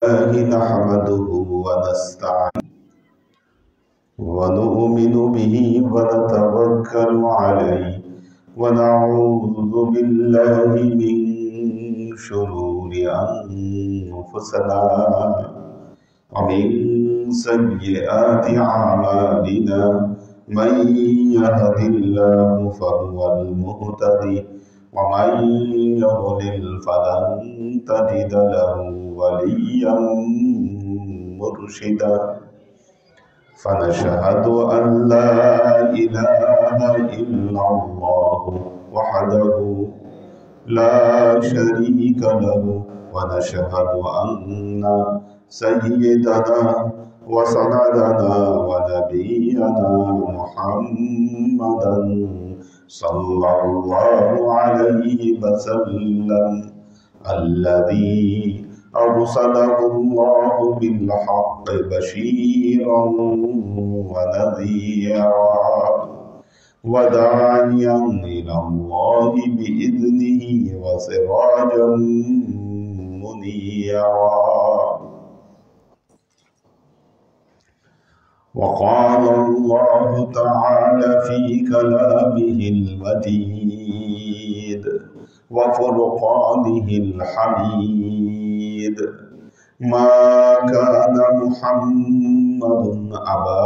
نحمده ونستعينه ونؤمن به ونتوكل عليه ونعوذ بالله من شرور أنفسنا ومن سيئات أعمالنا من يهد الله فهو المهتدي ومن يضلل فلن تجد له وليا مرشدا فنشهد أن لا إله إلا الله وحده لا شريك له ونشهد أن سيدنا وسندنا ونبينا محمدا صلى الله عليه وسلم الذي أرسله الله بالحق بشيرا ونذيرا وداعيا إلى الله بإذنه وسراجا منيرا وقال الله تعالى في كلامه المجيد وفرقانه الحميد ما كان محمد أبا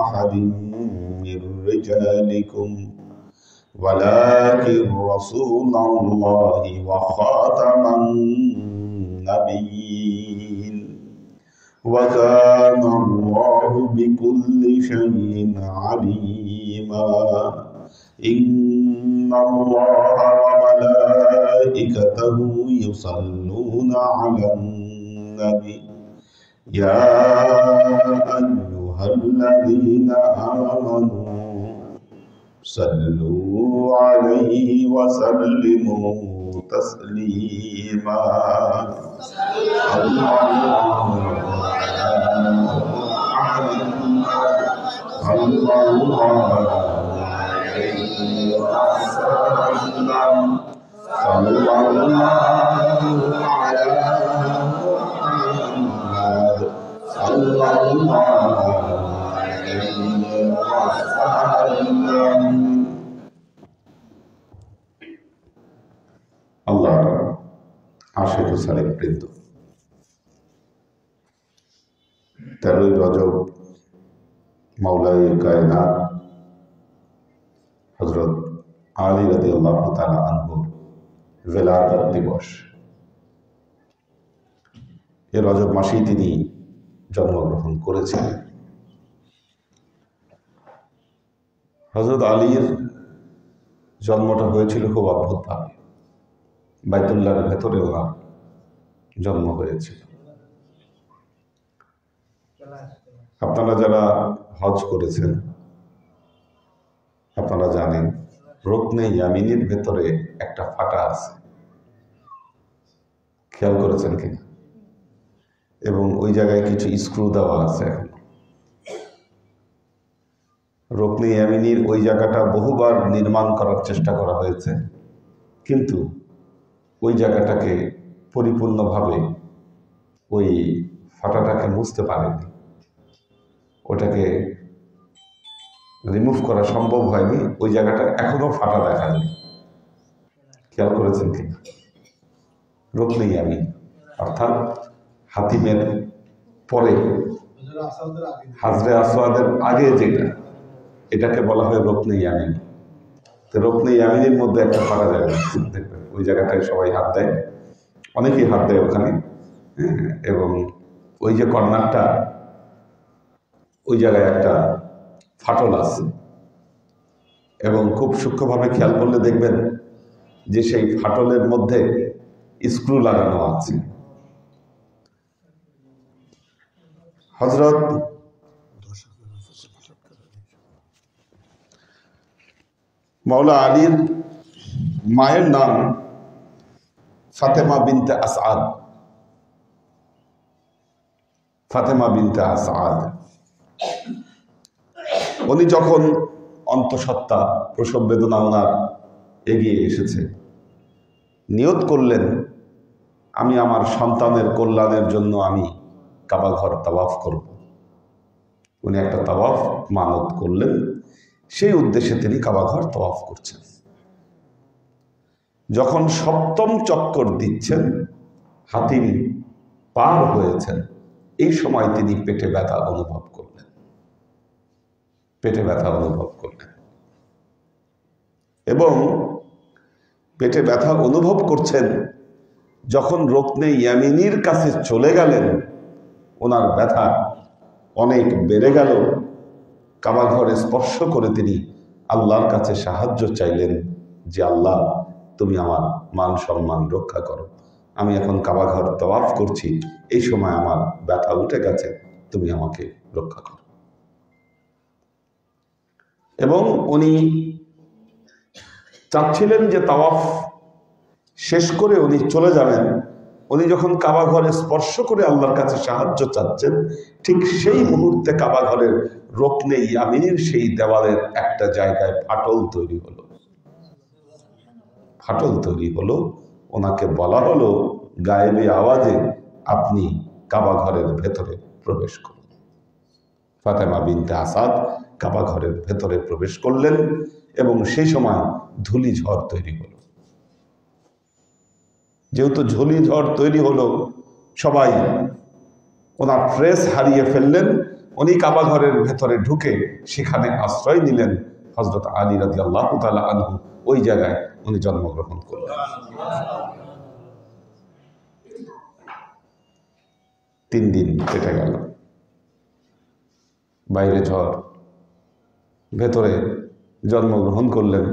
أحد من رجالكم ولكن رسول الله وخاتم النبيين وكان الله بكل شيء عليما إن الله وملائكته يصلون على النبي يا أيها الذين آمنوا صلوا عليه وسلموا تسليما আল্লাহর আশিক সালেক বৃন্দ 13ই রজব মাওলাই কায়নাত হযরত আলী রাদিয়াল্লাহু তাআলা আনহুর ভেলাদত দিবস। এই রজব মাসেই তিনি জন্মগ্রহণ করেছিলেন। হযরত আলীর জন্মটা হয়েছিল খুব অদ্ভুতভাবে। বাইতুল্লাহর ভেতরে ওনার জন্ম হয়েছিল। আপনারা যারা হজ করেছেন আপনারা জানেন রুকনে ইয়ামিনের ভেতরে একটা ফাটা আছে, খেয়াল করেছেন কিনা? এবং ওই জায়গায় কিছু স্ক্রু দেওয়া আছে। এখন রুকনে ইয়ামিনের ওই জায়গাটা বহুবার নির্মাণ করার চেষ্টা করা হয়েছে, কিন্তু ওই জায়গাটাকে পরিপূর্ণভাবে ওই ফাটাটাকে মুছতে পারেনি, ওটাকে রিমুভ করা সম্ভব হয়নি। ওই জায়গাটা এখনো ফাটা দেখা যায়, খেয়াল করেছেন কিনা? রুকনে ইয়ামিন অর্থাৎ হাতিমের পরে হাজরে আসওয়াদের আগে যেটা, এটাকে বলা হয় রুকনে ইয়ামিন। তো রুকনে ইয়ামিনের মধ্যে একটা ফাটা জায়গা দেখবেন, ওই জায়গাটায় সবাই হাত দেয়, অনেকেই হাত দেয় ওখানে। এবং ওই যে কর্নারটা, ওই জায়গায় একটা ফাটল আছে এবং খুব সূক্ষ্মভাবে খেয়াল করলে দেখবেন যে সেই ফাটলের মধ্যে স্ক্রু লাগানো আছে। হযরত মাওলা আলীর মায়ের নাম ফাতেমা বিনতে আসাদ। ফাতেমা বিনতে আসাদ উনি যখন অন্তঃসত্ত্বা প্রসব বেদনা ওনার এগিয়ে এসেছে, নিয়ত করলেন আমি আমার সন্তানের কল্যাণের জন্য আমি কাবা ঘর তাওয়াফ করব। উনি একটা তাওয়াফ মানত করলেন, সেই উদ্দেশ্যে তিনি কাবা ঘর তাওয়াফ করছেন। যখন সপ্তম চক্কর দিচ্ছেন, হাতিম পার হয়েছেন, এই সময় তিনি পেটে ব্যথা অনুভব করলেন। পেটে ব্যথা অনুভব করলেন এবং পেটে ব্যথা অনুভব করছেন। যখন রুকনে ইয়ামিনীর কাছে চলে গেলেন, ওনার ব্যথা অনেক বেড়ে গেল। কাবা ঘরে স্পর্শ করে তিনি আল্লাহর কাছে সাহায্য চাইলেন যে আল্লাহ, তুমি আমার মান সম্মান রক্ষা করো। আমি এখন কাবা ঘর তাওয়াফ করছি, এই সময় আমার ব্যথা উঠে গেছে, তুমি আমাকে রক্ষা করো। এবং উনি চাচ্ছিলেন যে তাওয়াফ শেষ করে উনি চলে যাবেন। উনি যখন কাবা ঘরে স্পর্শ করে আল্লাহর কাছে সাহায্য চাচ্ছেন, ঠিক সেই মুহূর্তে কাবা ঘরের রুকনে ইয়ামিনীর সেই দেওয়ালের একটা জায়গায় ফাটল তৈরি হলো। ফাটল তৈরি হলো। ওনাকে বলা হলো গায়েবী আওয়াজে, আপনি কাবা ঘরের ভেতরে প্রবেশ করুন। ফাতেমা বিনতে আসাদ কাবা ঘরের ভেতরে প্রবেশ করলেন এবং সেই সময় ধূলি ঝড় তৈরি হলো। যেহেতু ঝুলি ঝড় তৈরি হলো, সবাই ওনার ট্রেস হারিয়ে ফেললেন। উনি কাবা ঘরের ভেতরে ঢুকে সেখানে আশ্রয় নিলেন। হযরত আলী রাদিয়াল্লাহু তাআলা আনহু ওই জায়গায় উনি জন্মগ্রহণ করলেন। 3 দিন কেটে গেল, বাইরে ঝড়, ভেতরে জন্মগ্রহণ করলেন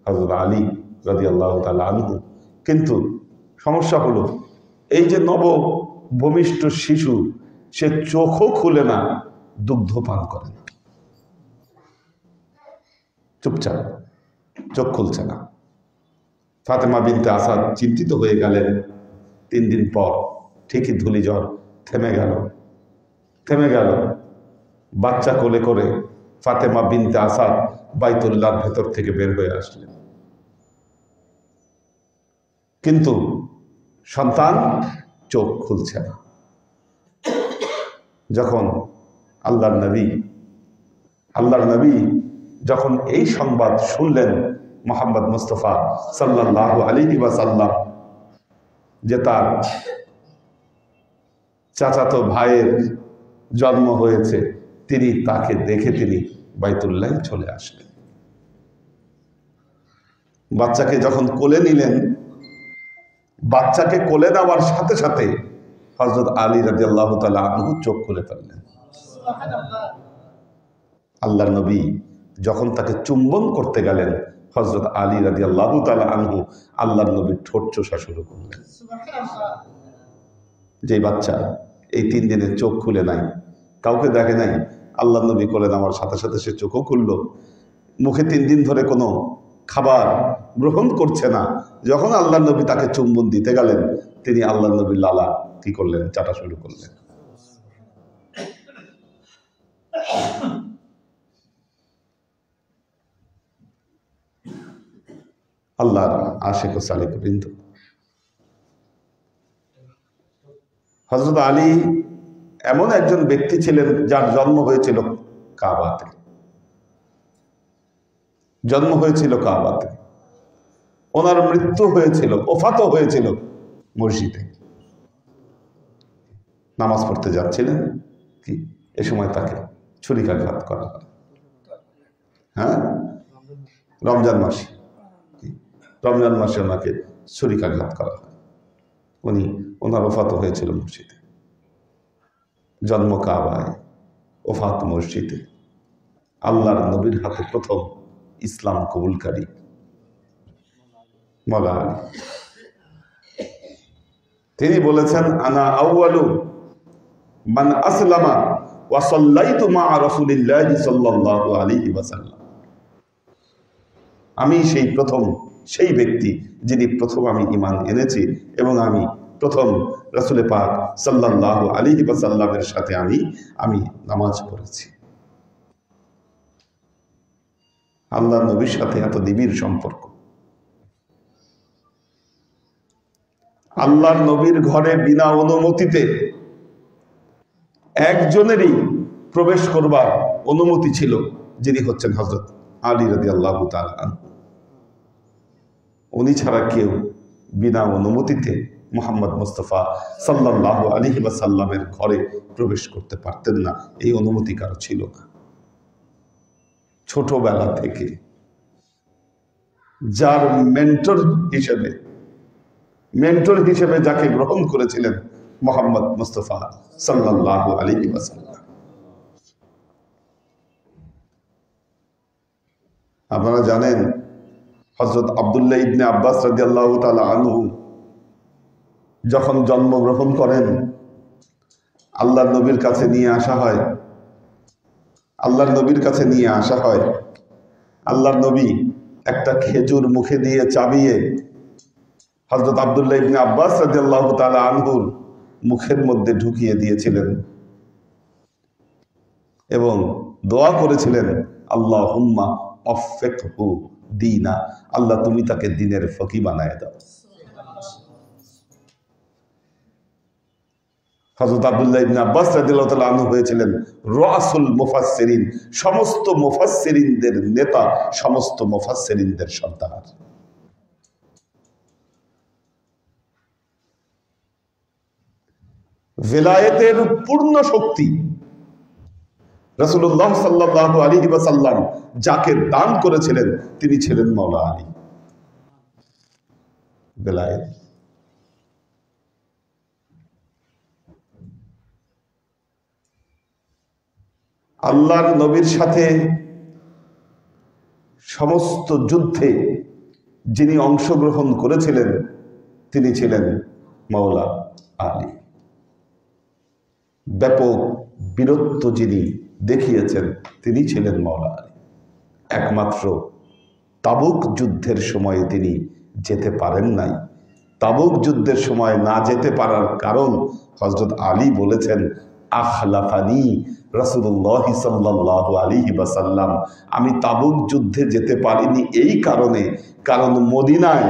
হযরত আলী রাদিয়াল্লাহু তাআলা আনহু। কিন্তু সমস্যা হলো, এই যে নবভূমিষ্ঠ শিশু, সে চোখও খুলে না, দুগ্ধ পান করে না, চুপচাপ, চোখ খুলছে না। ফাতেমা বিনতে আসাদ চিন্তিত হয়ে গেলেন। 3 দিন পর ঠিকই ধূলিঝড় থেমে গেল। বাচ্চা কোলে করে ফাতেমা বিনতে আসাদ বাইতুল্লাহর ভেতর থেকে বের হয়ে আসলেন। কিন্তু সন্তান চোখ খুলছে না। যখন আল্লাহর নবী যখন এই সংবাদ শুনলেন, মুহাম্মদ মুস্তাফা সাল্লাল্লাহু আলাইহি ওয়াসাল্লাম, যে তার চাচাতো ভাইয়ের জন্ম হয়েছে, তাকে দেখে তিনি বাইতুল্লাহ চলে আসলেন। বাচ্চাকে যখন কোলে নিলেন, বাচ্চাকে কোলে নেওয়ার সাথে সাথে হযরত আলী রাদিয়াল্লাহু তাআলা আনহু চোখ খুলে ফেললেন। আল্লাহর নবী যখন তাকে চুম্বন করতে গেলেন, হযরত আলী রাদিয়াল্লাহু তাআলা আনহু আল্লাহর নবীর ঠোঁট চোষা শুরু করলেন। যে বাচ্চা এই 3 দিনে চোখ খুলে নাই, কাউকে দেখে নাই, আল্লাহর নবী কোলে নেওয়ার সাথে সাথে সে চোখও খুলল। মুখে 3 দিন ধরে কোনো খাবার গ্রহণ করছে না। যখন আল্লাহর নবী তাকে চুম্বন দিতে গেলেন, তিনি আল্লাহর নবীর লালা কি করলেন? চাটা শুরু করলেন। আল্লাহর আশিক ও সালিক বৃন্দ, হযরত আলী এমন একজন ব্যক্তি ছিলেন যার জন্ম হয়েছিল কাবাতে। ওনার মৃত্যু হয়েছিল, ওফাত হয়েছিল মসজিদে। নামাজ পড়তে যাচ্ছিলেন, কি এ সময় তাকে ছুরিকাঘাত করা হয়। হ্যাঁ, রমজান মাসে ওনাকে ছুরিকাঘাত করা হয়। ওনার ওফাত হয়েছিল মসজিদে। জন্ম কাবায়, ওফাত মসজিদে। আল্লাহর নবীর হাতে প্রথম ইসলাম কবুলকারী মাওলা আলী। তিনি বলেছেন, আনা আউয়ালু মান আসলামা ওয়া সাল্লাইতু মা রাসূলিল্লাহি সাল্লাল্লাহু আলাইহি ওয়াসাল্লাম। আমি সেই ব্যক্তি যিনি প্রথম আমি ঈমান এনেছি এবং আমি প্রথম রাসূল পাক সাল্লাল্লাহু আলাইহি ওয়াসাল্লামের সাথে আমি নামাজ পড়েছি। আল্লাহর নবীর সাথে এত নিবিড় সম্পর্ক। আল্লাহর নবীর ঘরে বিনা অনুমতিতে একজনেরই প্রবেশ করবার অনুমতি ছিল, যিনি হচ্ছেন হযরত আলী রাদিয়াল্লাহু তাআলা আনহু। উনি ছাড়া কেউ বিনা অনুমতিতে মুহাম্মদ মুস্তাফা সাল্লাল্লাহু আলাইহি ওয়াসাল্লামের ঘরে প্রবেশ করতে পারতেন না, এই অনুমতি কারো ছিল না। ছোটবেলা থেকে যার মেন্টর হিসেবে যাকে গ্রহণ করেছিলেন মুহাম্মদ মুস্তাফা সাল্লাল্লাহু আলাইহি ওয়াসাল্লাম। আপনারা জানেন হযরত আব্দুল্লাহ ইবনে আব্বাস রাদিয়াল্লাহু তাআলা আনহু যখন জন্মগ্রহণ করেন, আল্লাহর নবীর কাছে নিয়ে আসা হয়। আল্লাহর নবী একটা খেজুর মুখে দিয়ে চাবিয়ে হযরত আব্দুল্লাহ ইবনে আব্বাস রাদিয়াল্লাহু তাআলা আনহুর মুখের মধ্যে ঢুকিয়ে দিয়েছিলেন এবং দোয়া করেছিলেন, আল্লাহুম্মা আফিকহু দীনা, আল্লাহ তুমি তাকে দ্বীনের ফকি বানায় দাও। হযরত আব্দুল্লাহ ইবনে আব্বাস রাদিয়াল্লাহু তাআলা আনহু হয়েছিলেন রাসুল মুফাসসিরিন, সমস্ত মুফাসসিরিনদের নেতা, সমস্ত মুফাসসিরিনদের সর্দার। ভিলায়েতের পূর্ণ শক্তি রাসূলুল্লাহ সাল্লাল্লাহু আলাইহি ওয়াসাল্লাম যাকে দান করেছিলেন তিনি ছিলেন মাওলা আলী। ভিলায়েত আল্লাহর নবীর সাথে সমস্ত যুদ্ধে যিনি অংশগ্রহণ করেছিলেন তিনি ছিলেন মাওলা আলী। ব্যাপক বীরত্ব যিনি দেখিয়েছেন তিনি ছিলেন মাওলা আলী। একমাত্র তাবুক যুদ্ধের সময়ে তিনি যেতে পারেন নাই। তাবুক যুদ্ধের সময় না যেতে পারার কারণ হযরত আলী বলেছেন, আখলাফানি রাসূলুল্লাহ সাল্লাল্লাহু আলাইহি ওয়াসাল্লাম, আমি তাবুক যুদ্ধে যেতে পারিনি এই কারণে, কারণ মদিনায়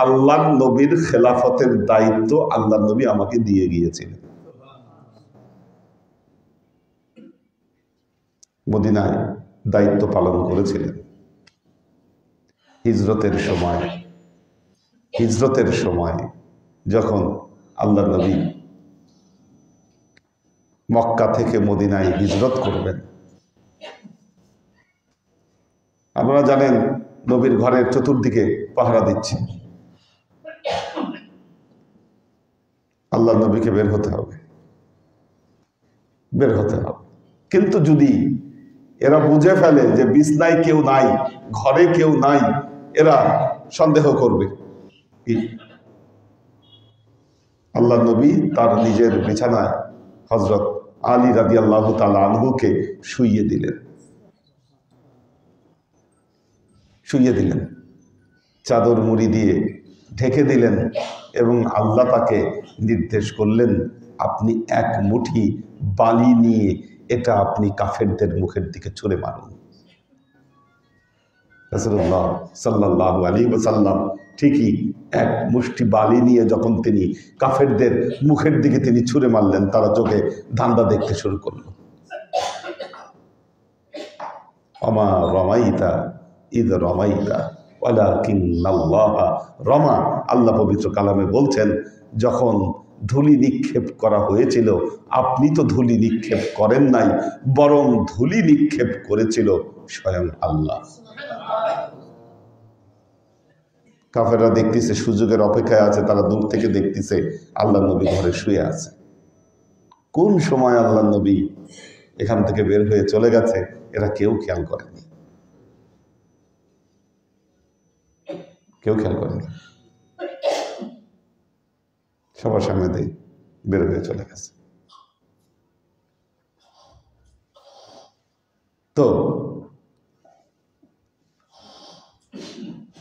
আল্লাহর নবীর খেলাফতের দায়িত্ব আল্লাহর নবী আমাকে দিয়ে গিয়েছিলেন। মদিনায় দায়িত্ব পালন করেছিলেন। হিজরতের সময় যখন আল্লাহর নবী মক্কা থেকে মদিনায় হিজরত করবেন, আপনারা জানেন নবীর ঘরের চতুর্দিকে পাহারা দিচ্ছে। আল্লাহর নবীকে বের হতে হবে। কিন্তু যদি এরা বুঝে ফেলে যে বিছনায় কেউ নাই, ঘরে কেউ নাই, এরা সন্দেহ করবে। আল্লাহর নবী তার নিজের বিছানায় হযরত আলী রাদিয়াল্লাহু তাআলা আনহুকে শুইয়ে দিলেন, চাদর মুড়ি দিয়ে ঢেকে দিলেন এবং আল্লাহ তাকে নির্দেশ করলেন, আপনি এক মুঠি বালি নিয়ে এটা আপনি কাফেরদের মুখের দিকে ছুঁড়ে মারুন। রাসূলুল্লাহ সাল্লাল্লাহু আলাইহি ওয়াসাল্লাম ঠিকই এক মুষ্টি বালি নিয়ে যখন তিনি কাফেরদের মুখের দিকে তিনি ছুঁড়ে মারলেন, তারা চোখে ধান্দা দেখতে শুরু করলো। আমা রমাইতা ইদ রমাইতা ওয়ালাকিন্নাল্লাহা রমা। আল্লাহ পবিত্র কালামে বলছেন, যখন ধুলি নিক্ষেপ করা হয়েছিল আপনি তো ধুলি নিক্ষেপ করেন নাই, বরং ধুলি নিক্ষেপ করেছিল স্বয়ং আল্লাহ। কাফেররা দেখতেছে, সুযোগের অপেক্ষায় আছে, তারা দূর থেকে দেখতেছে আল্লাহর নবী ঘরে শুয়ে আছে। কোন সময় আল্লাহর নবী এখান থেকে বের হয়ে চলে গেছে এরা কেউ খেয়াল করেনি। সবার সামনে দিয়ে বের হয়ে চলে গেছে। তো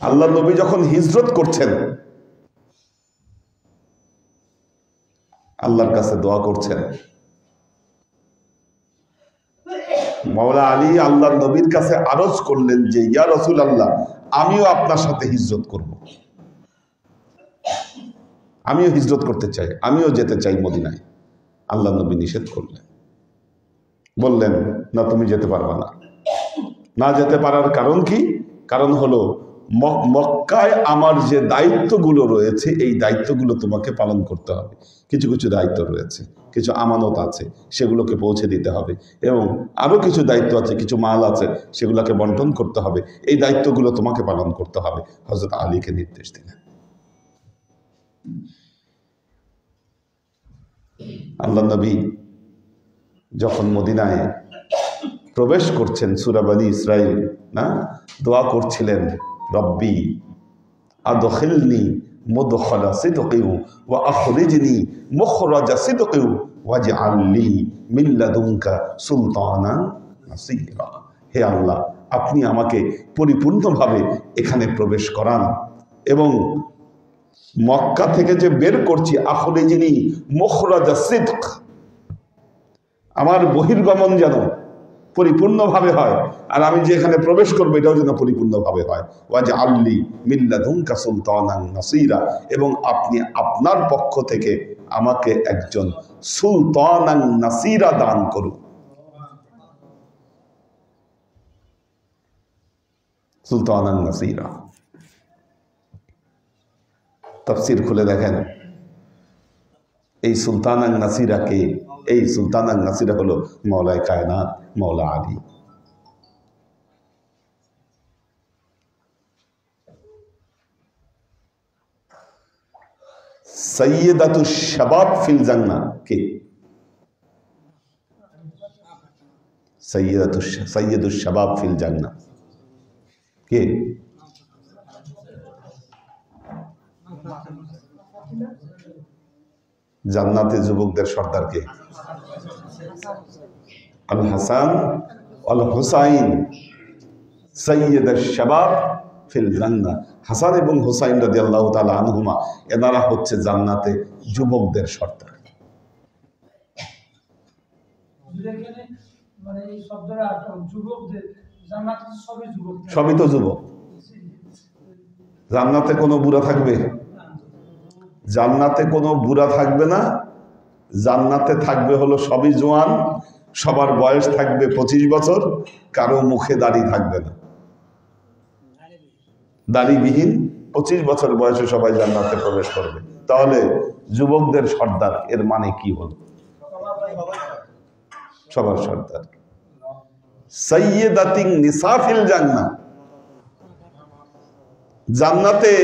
আল্লাহ নবী যখন হিজরত করছেন, আল্লাহর কাছে দোয়া করছেন, মাওলা আলী আল্লাহর নবীর কাছে আরজ করলেন যে, ইয়া রাসূলুল্লাহ, আমিও আপনার সাথে হিজরত করব। আমিও হিজরত করতে চাই, আমিও যেতে চাই মদিনায়। আল্লাহ নবী নিষেধ করলেন, বললেন না তুমি যেতে পারবা না। না যেতে পারার কারণ কি? কারণ হলো মক্কায় আমার যে দায়িত্বগুলো রয়েছে এই দায়িত্বগুলো তোমাকে পালন করতে হবে। কিছু কিছু দায়িত্ব রয়েছে, কিছু আমানত আছে, সেগুলোকে পৌঁছে দিতে হবে, এবং আরো কিছু দায়িত্ব আছে, কিছু মাল আছে, সেগুলোকে বন্টন করতে হবে। এই দায়িত্বগুলো তোমাকে পালন করতে হবে। হযরত আলীকে নির্দেশ দিলেন। আল্লাহ নবী যখন মদিনায় প্রবেশ করছেন, সূরা বনী ইসরাইল না দোয়া করছিলেন, রব্বি আদখিলনি মুদখালা সিদকিন ওয়া আখরিজনি মুখরাজা সিদকিন ওয়াজআল লি মিন লাদুনকা সুলতানান নাসীরা। হে আল্লাহ, আপনি আমাকে পরিপূর্ণভাবে এখানে প্রবেশ করান, এবং মক্কা থেকে যে বের করছি, আখরিজনি মুখরাজা সিদক, আমার বহির্গমন যেন পরিপূর্ণভাবে হয়, আর আমি যে এখানে প্রবেশ করবো এটাও যেন পরিপূর্ণভাবে হয়। ওয়াজআল লি মিন লাদুনকা সুলতানান নাসীরা, এবং আপনি আপনার পক্ষ থেকে আমাকে একজন সুলতানান নাসীরা দান করুন। সুলতানান নাসীরা তাফসীর খুলে দেখেন, এই সুলতানান নাসীরা কে? এই সুলতানান নাসীরা হলো মাওলায়ে কায়নাত মাওলা আলী। সৈয়দাতুশ শাবাব ফিল জান্নাহ কে? সৈয়দুশ শাবাব ফিল জান্নাহ কে? জান্নাতে যুবকদের সর্দার কে? আল হাসান আল হুসাইন সৈয়দুশ শাবাব ফিল জান্নাহ। হাসান এবং হুসাইন রাদিয়াল্লাহু তাআলা আনহুমা, এনারা হচ্ছে জান্নাতে যুবকদের সর্দার। সবই তো যুবক। জান্নাতে কোনো বুড়া থাকবে? জান্নাতে কোনো বুড়া থাকবে না। জান্নাতে থাকবে হলো সবই জোয়ান, সবার বয়স থাকবে 25 বছর, কারো মুখে দাড়ি থাকবে না, দাড়িবিহীন 25 বছর বয়সে সবাই জান্নাতে প্রবেশ করবে। তাহলে যুবকদের সর্দার এর মানে কি হলো? সবার সর্দার। সাইয়্যিদাতিন নিসা ফিল জান্নাহ, জান্নাতে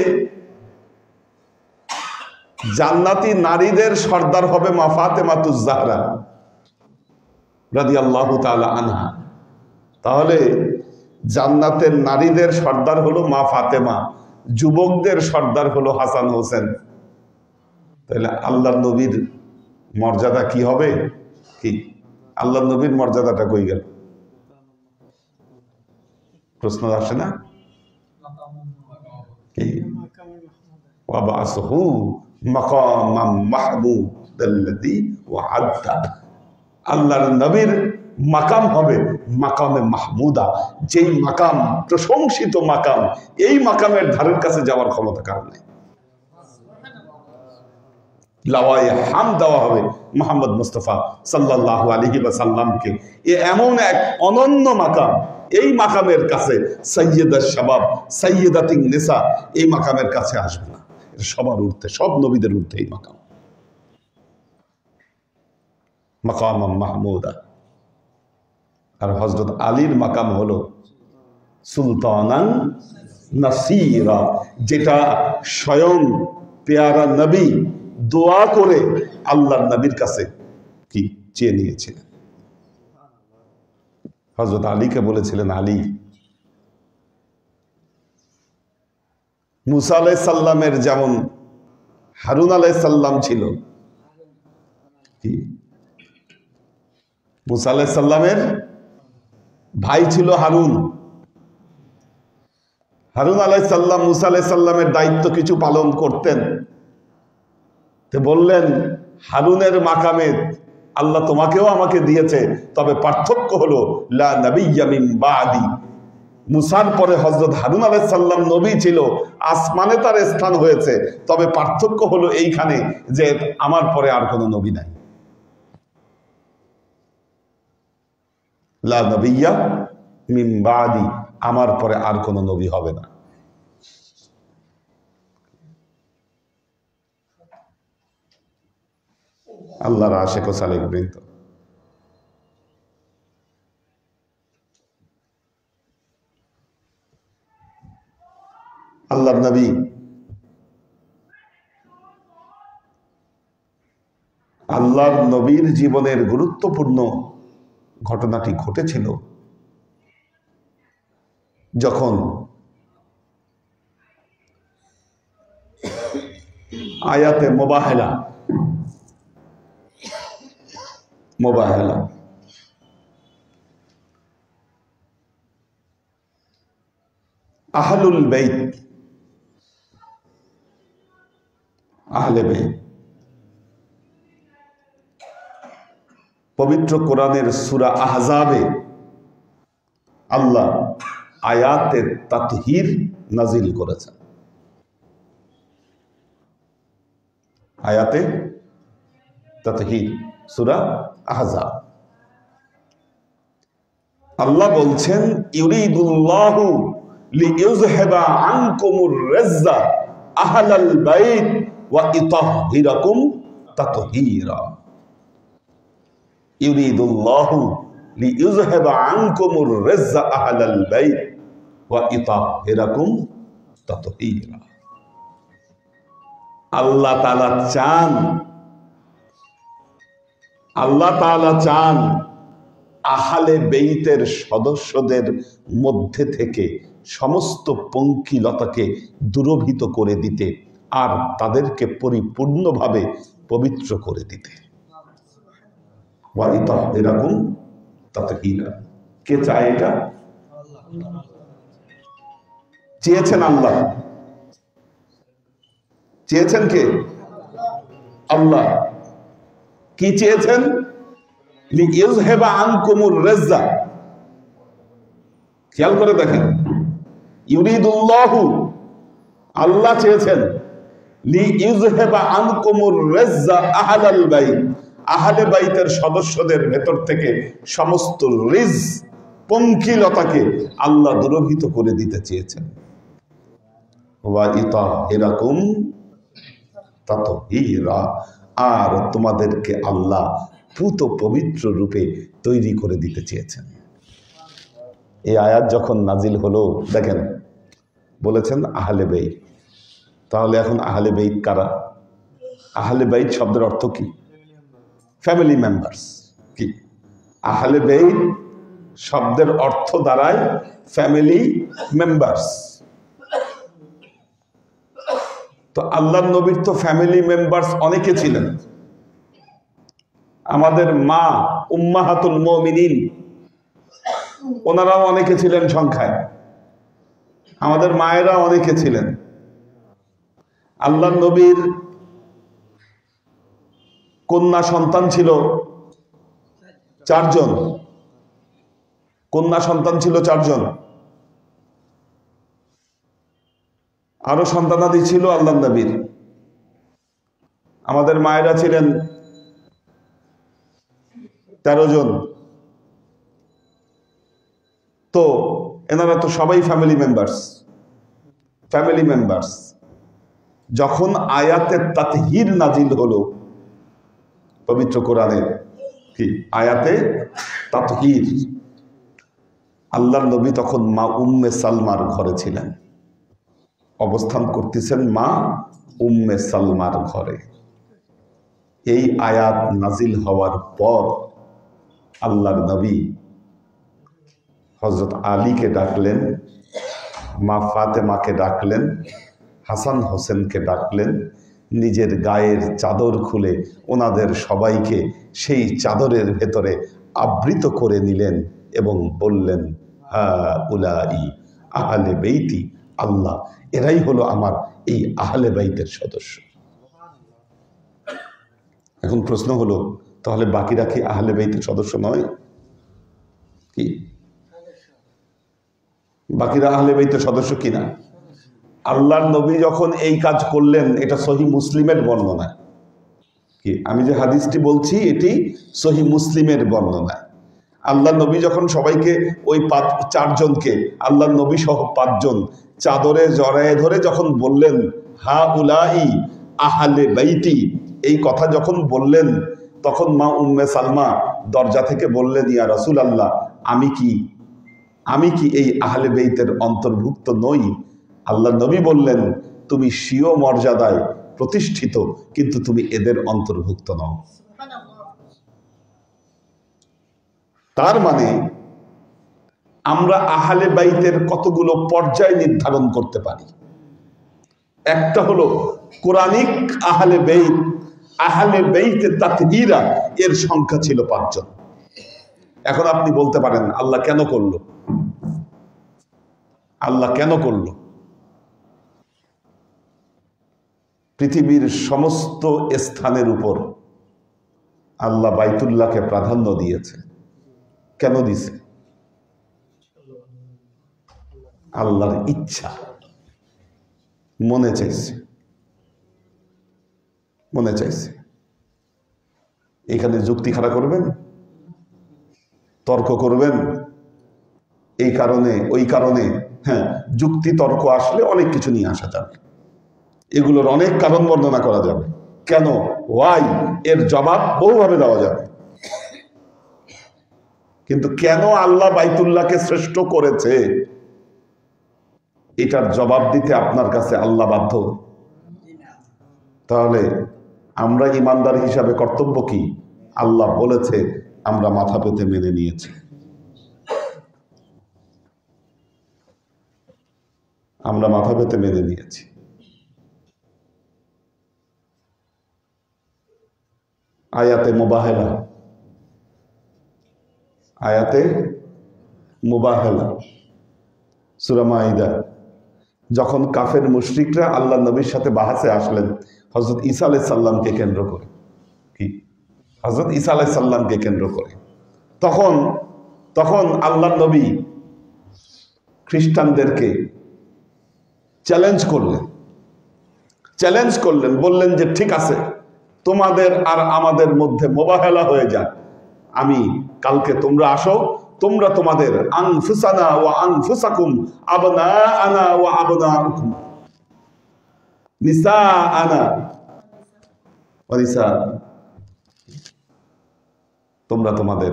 জান্নাতি নারীদের সর্দার হবে মা ফাতেমাতুজ জাহরা রাদিয়াল্লাহু তাআলা আনহা। তাহলে জান্নাতের নারীদের সর্দার হলো মা ফাতেমা, যুবকদের সর্দার হলো হাসান হোসেন। তাহলে আল্লাহ নবীর মর্যাদা কি হবে? কি আল্লাহ নবীর মর্যাদাটা কই গেল? প্রশ্ন আসে না? কি ওয়াবাসহু মাকামাম মাহমুদাল্লাযী ওয়া'আদা, আল্লাহর নবীর মাকাম হবে মাকামে মাহমুদা, যেই মাকাম প্রশংসিত মাকাম, এই মাকামের ধারের কাছে যাওয়ার ক্ষমতা কার নাই। লাওয়ায়ে হাম দেওয়া হবে মুহাম্মদ মুস্তাফা সাল্লাল্লাহু আলাইহি ওয়াসাল্লামকে। এ এমন এক অনন্য মাকাম, এই মাকামের কাছে সাইয়্যিদাশ শাবাব সাইয়্যিদাতিন নিসা এই মাকামের কাছে আসবে না। এটা সবার ঊর্ধ্বে, সব নবীদের ঊর্ধ্বে এই মাকাম, মাকামাম মাহমুদা। আর হযরত আলীর মাকাম হলো সুলতানান নাসীরা, যেটা স্বয়ং পেয়ারা নবী দোয়া করে আল্লাহর নবীর কাছে কি চেয়ে নিয়েছিলেন। হযরত আলীকে বলেছিলেন, আলী, মুসা আলাইহিস সালামের যেমন হারুন আলাইহিস সালাম ছিল, কি মুসা আলাইহিস সালামের ভাই ছিল হারুন। হারুন আলাইহিস সালাম মুসা আলাইহিস সালামের দায়িত্ব কিছু পালন করতেন। তো বললেন, হারুনের মাকামে আল্লাহ তোমাকেও আমাকে দিয়েছে, তবে পার্থক্য হলো লা নাবিয়্যা মিন বাদি, মুসার পরে হযরত হারুন আলাইহিস সালাম নবী ছিল, আসমানে তার স্থান হয়েছে, তবে পার্থক্য হলো এইখানে যে আমার পরে আর কোনো নবী নাই। লা নবিয়্যা মিন বাদি, আমার পরে আর কোনো নবী হবে না। আল্লাহর আশিক ও সালেক বৃন্দ, আল্লাহর নবী আল্লাহর নবীর জীবনের গুরুত্বপূর্ণ ঘটনাটি ঘটেছিল যখন আয়াতে মোবাহেলা আহলুল বাইত, আহলে বাইত, পবিত্র কোরআনের সূরা আহজাবে আল্লাহ আয়াতে তাতহীর নাজিল করেছেন। আয়াতে তাতহীর, সূরা আহজাব। আল্লাহ বলছেন ইউরিদুল্লাহু লিইউযহিবা আনকুমুর রিজ্জা আহলাল বাইত ওয়া ইতাহহিরাকুম তাতহীরা। ইউরিদুল্লাহু লিইউযহিবা আনকুমুর রিজ্জা আহলাল বাইত ওয়া ইতাহহিরাকুম তাতহীরা। আল্লাহ তাআলা চান আহলে বেইতের সদস্যদের মধ্যে থেকে সমস্ত পঙ্কিলতাকে দূরভূত করে দিতে আর তাদেরকে পরিপূর্ণভাবে পবিত্র করে দিতে। ওয়া ইতাহহিরাকুম তাতহীরা। কে চায় এটা? চেয়েছেন আল্লাহ। চেয়েছেন কে? আল্লাহ। কি চেয়েছেন? লিইউযহিবা আনকুমুর রিজ্জা। খেয়াল করে দেখেন, ইউরিদুল্লাহু, আল্লাহ চেয়েছেন, লিইউযহিবা আনকুমুর রিজ্জা আহলাল বাইত, আহলে বাইতের সদস্যদের ভেতর থেকে সমস্ত রিজ, পঙ্কিলতাকে আল্লাহ দূরভূত করে দিতে চেয়েছেন। ওয়া ইতাহহিরাকুম তাতহীরা, আর তোমাদেরকে আল্লাহ পুত পবিত্র রূপে তৈরি করে দিতে চেয়েছেন। এই আয়াত যখন নাজিল হলো, দেখেন বলেছেন আহলে বাইত। তাহলে এখন আহলে বাইত কারা? আহলে বাইত শব্দের অর্থ কি? Family members. কি আহলে বাইত শব্দের অর্থ দাঁড়ায় ফ্যামিলি মেম্বার্স। তো আল্লাহর নবীর তো ফ্যামিলি মেম্বার্স অনেকে ছিলেন। আমাদের মা উম্মাহাতুল মুমিনিন, ওনারাও অনেকে ছিলেন সংখ্যায়। আমাদের মায়েরা অনেকে ছিলেন। আল্লাহর নবীর কন্যা সন্তান ছিল 4 জন। কন্যা সন্তান ছিল 4 জন। আরো সন্তানাদি ছিল আল্লাহর নবীর। আমাদের মায়েরা ছিলেন 13 জন। তো এনারা তো সবাই ফ্যামিলি মেম্বার্স। যখন আয়াতে তাতহীর নাজিল হলো পবিত্র কোরআনের, কি আয়াতে তাতহীর, আল্লাহর নবী তখন মা উম্মে সালমার ঘরে ছিলেন, অবস্থান করতেছেন মা উম্মে সালমার ঘরে। এই আয়াত নাজিল হওয়ার পর আল্লাহর নবী হযরত আলীকে ডাকলেন, মা ফাতেমাকে ডাকলেন, হাসান হোসেনকে ডাকলেন, নিজের গায়ের চাদর খুলে ওনাদের সবাইকে সেই চাদরের ভেতরে আবৃত করে নিলেন এবং বললেন, হাউলাই আহলে বেইতি, আল্লাহ এরাই হলো আমার এই আহলে বাইতের সদস্য। এখন প্রশ্ন হলো, তাহলে বাকিরা কি আহলে বাইতের সদস্য নয়? কি বাকিরা আহলে বাইতের সদস্য কিনা? আল্লাহর নবী যখন এই কাজ করলেন, এটা সহি মুসলিমের বর্ণনা। কি আমি যে হাদিসটি বলছি এটি সহি মুসলিমের বর্ণনা। আল্লাহ নবী যখন সবাইকে ওই চারজনকে, আল্লাহ নবী সহ পাঁচজন চাদরে জড়ায়ে ধরে যখন বললেন হা উলাই আহলে বাইতি, এই কথা যখন বললেন, তখন মা উম্মে সালমা দরজা থেকে বললেন, ইয়া রাসূলুল্লাহ, আমি কি এই আহলে বাইতের অন্তর্ভুক্ত নই? আল্লাহ নবী বললেন, তুমি স্বীয় মর্যাদায় প্রতিষ্ঠিত, কিন্তু তুমি এদের অন্তর্ভুক্ত নও। তার মানে আমরা আহলে বাইতের কতগুলো পর্যায় নির্ধারণ করতে পারি। একটা হলো কোরআনিক আহলে বাইত। আহলে বাইতে তাতহীরা এর সংখ্যা ছিল 5 জন। এখন আপনি বলতে পারেন আল্লাহ কেন করলো? আল্লাহ কেন করলো? পৃথিবীর সমস্ত স্থানের উপর আল্লাহ বাইতুল্লাহকে প্রাধান্য দিয়েছে। কেন দিছে? আল্লাহর ইচ্ছা, মনে চাইছে, মনে চাইছে। এখানে যুক্তি খাড়া করবেন, তর্ক করবেন, এই কারণে ওই কারণে। হ্যাঁ, যুক্তি তর্ক আসলে অনেক কিছু নিয়ে আসা যাবে, এগুলোর অনেক কারণ বর্ণনা করা যাবে। কেন, ওয়াই, এর জবাব বহুভাবে দেওয়া যাবে। কিন্তু কেন আল্লাহ বাইতুল্লাহকে শ্রেষ্ঠ করেছে, এটার জবাব দিতে আপনার কাছে আল্লাহ বাধ্য। তাহলে আমরা ইমানদার হিসাবে কর্তব্য কি? আল্লাহ বলেছে, আমরা মাথা পেতে মেনে নিয়েছি। আমরা মাথা পেতে মেনে নিয়েছি। আয়াতে মুবাহেলা, আয়াতে মুবাহেলা সূরা মাইদা, যখন কাফের মুশরিকরা আল্লাহ নবীর সাথে বাহাসে আসলেন হযরত ঈসা আলাইহিস সালামকে কেন্দ্র করে, কি হযরত ঈসা আলাইহিস সালামকে কেন্দ্র করে, তখন আল্লাহ নবী খ্রিস্টানদেরকে চ্যালেঞ্জ করলেন, বললেন যে ঠিক আছে, তোমাদের আর আমাদের মধ্যে মুবাহেলা হয়ে যায়। আমি কালকে তোমরা আসো, তোমরা তোমাদের আনফুসানা ওয়া আনফুসাকুম আবনাআনা ওয়া আবনাউকুম নিসাআনা ওয়া নিসা, তোমরা তোমাদের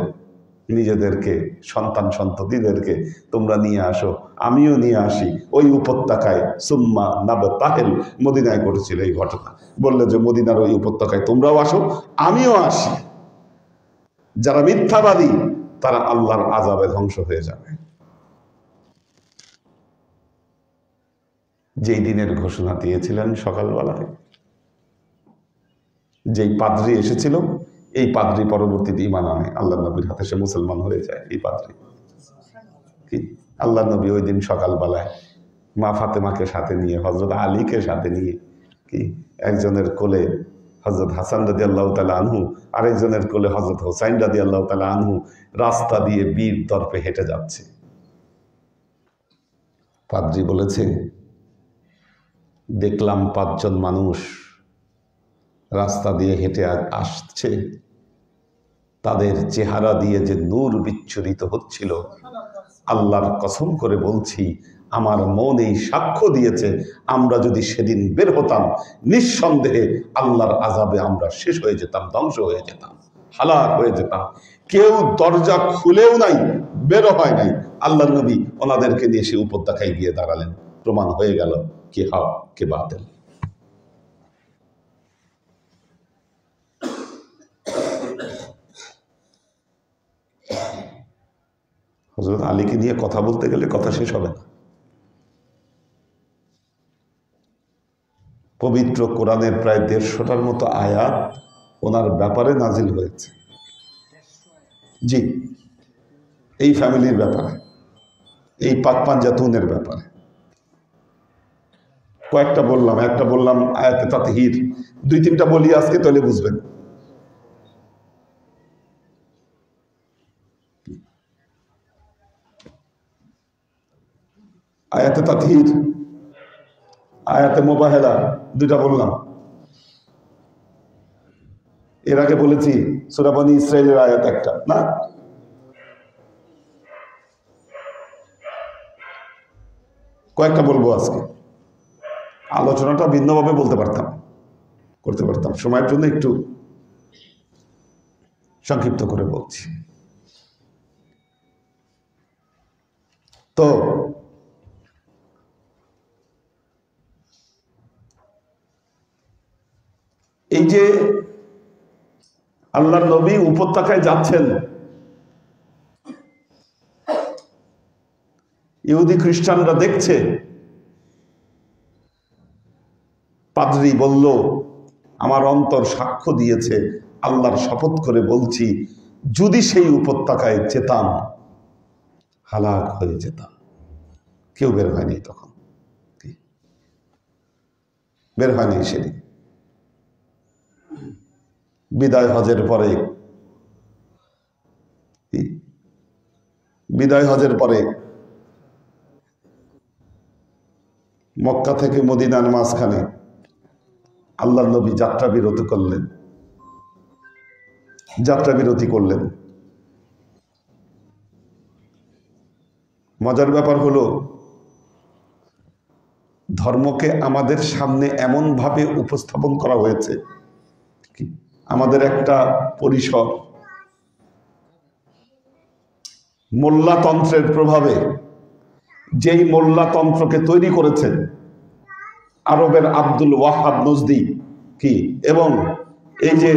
নিজেদেরকে, সন্তান সন্ততিদেরকে তোমরা নিয়ে আসো, আমিও নিয়ে আসি ওই উপত্যকায়। সুম্মা নাবতাহিল, মদিনায় ঘটেছিল এই ঘটনা। বললে যে মদিনার ওই উপত্যকায় তোমরাও আসো, আমিও আসি। যারা মিথ্যাবাদী তারা আল্লাহর আযাবে ধ্বংস হয়ে যাবে। যেই দিনের ঘোষণা দিয়েছিলেন সকালবেলায়, যেই পাদ্রী এসেছিল, এই পাদ্রী পরবর্তীতে ঈমান আনে, আল্লাহ নবীর হাতে সে মুসলমান হয়ে যায়। এই পাদ্রী কি, আল্লাহ নবী ওই দিন সকালবেলায় মা ফাতেমাকে সাথে নিয়ে, হযরত আলীকে সাথে নিয়ে, কি একজনের কোলে হযরত হাসান রাদিয়াল্লাহু তাআলা আনহু, আরেকজনের কোলে হযরত হুসাইন রাদিয়াল্লাহু তাআলা আনহু রাস্তা দিয়ে বীর দর্পে হেঁটে যাচ্ছে। পাদ্রী বলেছে, দেখলাম 5 জন মানুষ রাস্তা দিয়ে হেঁটে আসছে, তাদের চেহারা দিয়ে যে নূর বিচ্ছুরিত হচ্ছিল, আল্লাহর কসম করে বলছি, আমার মন এই সাক্ষ্য দিয়েছে, আমরা যদি সেদিন বের হতাম, নিঃসন্দেহে আল্লাহর আযাবে আমরা শেষ হয়ে যেতাম, ধ্বংস হয়ে যেতাম, হালাক হয়ে যেতাম। কেউ দরজা খুলেও নাই, বেরো হয় নাই। আল্লাহর নবী ওনাদেরকে নিয়ে সে উপত্যকায় গিয়ে দাঁড়ালেন। প্রমাণ হয়ে গেল কে হক কে বাতিল। হযরত আলীকে নিয়ে কথা বলতে গেলে কথা শেষ হবে না। পবিত্র কোরআনের প্রায় 150টার মতো আয়াত ওনার ব্যাপারে নাজিল হয়েছে। জি, এই ফ্যামিলির ব্যাপারে, এই পাক পাঞ্জাতুনের ব্যাপারে। কয়েকটা বললাম, একটা বললাম আয়াতে তাতহীর, 2-3টা বলি আজকে, তাহলে বুঝবেন। আয়াতে তাথির, আয়াতে মোবাহেলা, দুইটা বললাম। এর আগে বলেছি সূরা বনী ইসরাইলের আয়াত একটা না, কয়েকটা বলবো আজকে। আলোচনাটা ভিন্নভাবে করতে পারতাম, সময়ের জন্য একটু সংক্ষিপ্ত করে বলছি। তো এই যে আল্লাহর নবী উপত্যকায় যাচ্ছেন, ইহুদি খ্রিস্টানরা দেখছে, পাদ্রী বলল, আমার অন্তর সাক্ষ্য দিয়েছে, আল্লাহর শপথ করে বলছি, যদি সেই উপত্যকায় যেতাম হালাক হয়ে যেতাম। কেউ বের হয়নি তখন, বের হয়নি সেদিন। বিদায় হজের পরে মক্কা থেকে মদিনার মাঝখানে আল্লাহর নবী যাত্রা বিরতি করলেন। মজার ব্যাপার হলো, ধর্মকে আমাদের সামনে এমন ভাবে উপস্থাপন করা হয়েছে, আমাদের একটা পরিসর মোল্লাতন্ত্রের প্রভাবে, যেই মোল্লাতন্ত্রকে তৈরি করেছেন আরবের আব্দুল ওয়াহাব নজদি এবং এই যে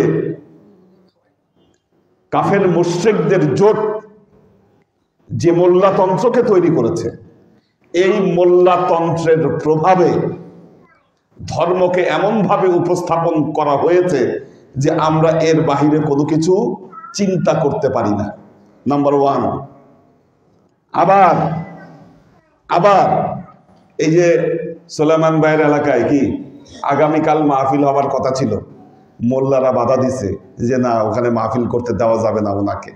কাফের মুশরিকদের জোট যে মোল্লাতন্ত্রকে তৈরি করেছে, এই মোল্লাতন্ত্রের প্রভাবে ধর্মকে এমন ভাবে উপস্থাপন করা হয়েছে যে আমরা এর বাহিরে কোনো কিছু চিন্তা করতে পারি না, নাম্বার ওয়ান। আবার এই যে সুলাইমান ভাইয়ের এলাকায় আগামীকাল মাহফিল হবার কথা ছিল, মোল্লারা বাধা দিছে যে না, ওখানে মাহফিল করতে দেওয়া যাবে না। ওনাকে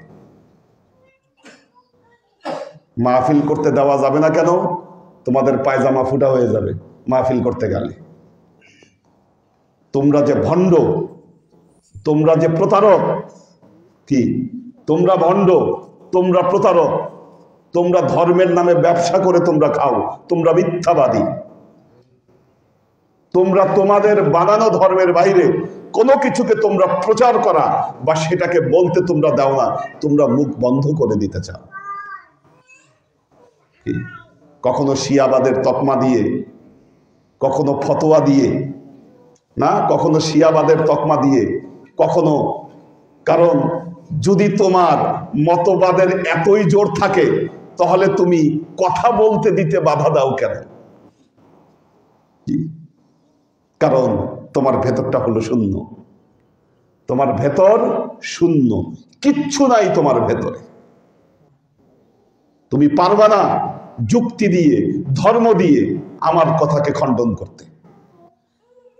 মাহফিল করতে দেওয়া যাবে না কেন? তোমাদের পায়জামা ফুটা হয়ে যাবে মাহফিল করতে গেলে। তোমরা যে ভণ্ড, তোমরা যে প্রতারক, তোমরা ভণ্ড, তোমরা প্রতারক, তোমরা ধর্মের নামে ব্যবসা করে তোমরা খাও, তোমরা মিথ্যাবাদী, তোমরা তোমাদের বানানো ধর্মের বাইরে কোনো কিছুকে তোমরা প্রচার করা বা সেটাকে বলতে তোমরা দাও না, তোমরা মুখ বন্ধ করে দিতে চাও। কখনো শিয়াবাদের তকমা দিয়ে, কখনো ফতোয়া দিয়ে, না কখনো শিয়াবাদের তকমা দিয়ে, কখনো, কারণ যদি তোমার মতবাদের এতই জোর থাকে তাহলে তুমি কথা বলতে দিতে বাধা দাও কেন? কারণ তোমার ভেতরটা হলো শূন্য, তোমার ভেতর শূন্য, কিচ্ছু নাই তোমার ভেতরে। তুমি পারবা না যুক্তি দিয়ে, ধর্ম দিয়ে আমার কথাকে খণ্ডন করতে।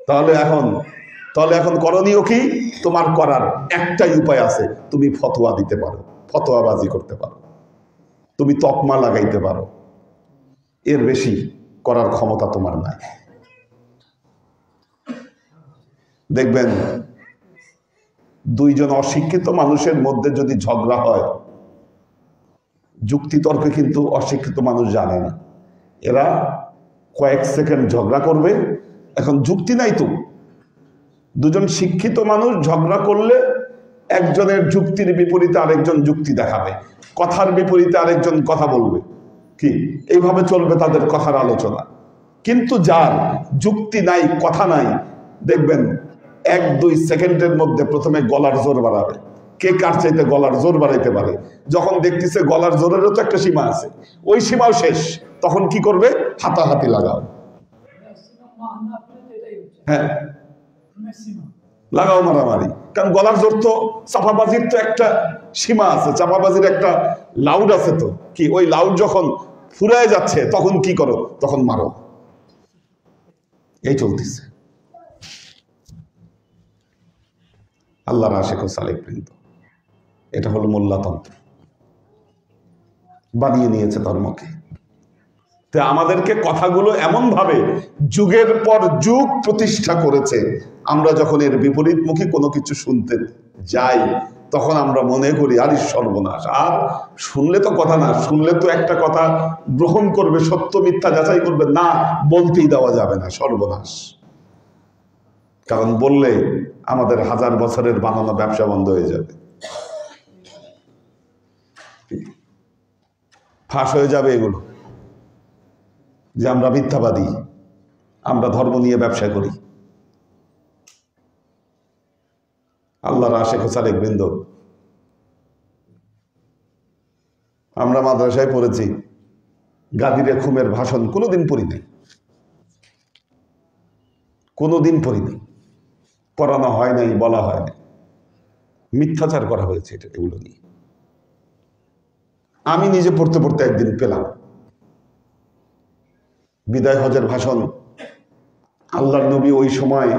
তাহলে এখন করণীয় কি? তোমার করার একটাই উপায় আছে, তুমি ফতোয়া দিতে পারো, ফতোয়াবাজি করতে পারো, তুমি তকমা লাগাইতে পারো, এর বেশি করার ক্ষমতা তোমার নাই। দেখবেন দুইজন অশিক্ষিত মানুষের মধ্যে যদি ঝগড়া হয়, যুক্তিতর্কে কিন্তু অশিক্ষিত মানুষ জানে না, এরা কয়েক সেকেন্ড ঝগড়া করবে, এখন যুক্তি নাই তো। দুজন শিক্ষিত মানুষ ঝগড়া করলে একজনের যুক্তির বিপরীতে আরেকজন যুক্তি দেখাবে, কথার বিপরীতে আরেকজন কথা বলবে, এইভাবে চলবে তাদের কথার আলোচনা। কিন্তু যার যুক্তি নাই, কথা নাই, দেখবেন 1-2 সেকেন্ডের মধ্যে প্রথমে গলার জোর বাড়াবে, কে কার চাইতে গলার জোর বাড়াইতে পারে। যখন দেখতেছে গলার জোরেরও তো একটা সীমা আছে, ওই সীমাও শেষ, তখন কি করবে? হাতাহাতি লাগাও, হ্যাঁ লাগাও মারামারি। কারণ গলার জোর তো, চাপাবাজির তো একটা সীমা আছে, চাপাবাজির একটা লাউড আছে, তো ওই লাউড যখন ফুরায় যাচ্ছে তখন কি করো? তখন মারো। এই চলতেছে। আল্লাহর আশিক ও সালেক বৃন্দ, এটা হলো মোল্লাতন্ত্র, বানিয়ে নিয়েছে ধর্মকে। তো আমাদেরকে কথাগুলো এমন ভাবে যুগের পর যুগ প্রতিষ্ঠা করেছে, আমরা যখন এর বিপরীতমুখী কোনো কিছু শুনতে যাই তখন আমরা মনে করি আরে সর্বনাশ। আর শুনলে তো কথা না, শুনলে তো একটা কথা গ্রহণ করবে, সত্য মিথ্যা যাচাই করবে না, বলতেই দেওয়া যাবে না, সর্বনাশ। কারণ বললে আমাদের 1000 বছরের বানানো ব্যবসা বন্ধ হয়ে যাবে, ফাঁস হয়ে যাবে এগুলো যে আমরা মিথ্যাবাদী, আমরা ধর্ম নিয়ে ব্যবসা করি। আল্লাহর আশেক সালেক বৃন্দ, আমরা মাদ্রাসায় পড়েছি, গাদিরে খুমের ভাষণ কোনোদিন পড়ি নাই, কোনোদিন পড়ি নাই, পড়ানো হয় নাই, বলা হয় নাই, মিথ্যাচার করা হয়েছে এটা, এগুলো নিয়ে। আমি নিজে পড়তে পড়তে একদিন পেলাম বিদায় হজের ভাষণ। আল্লাহর নবী ওই সময়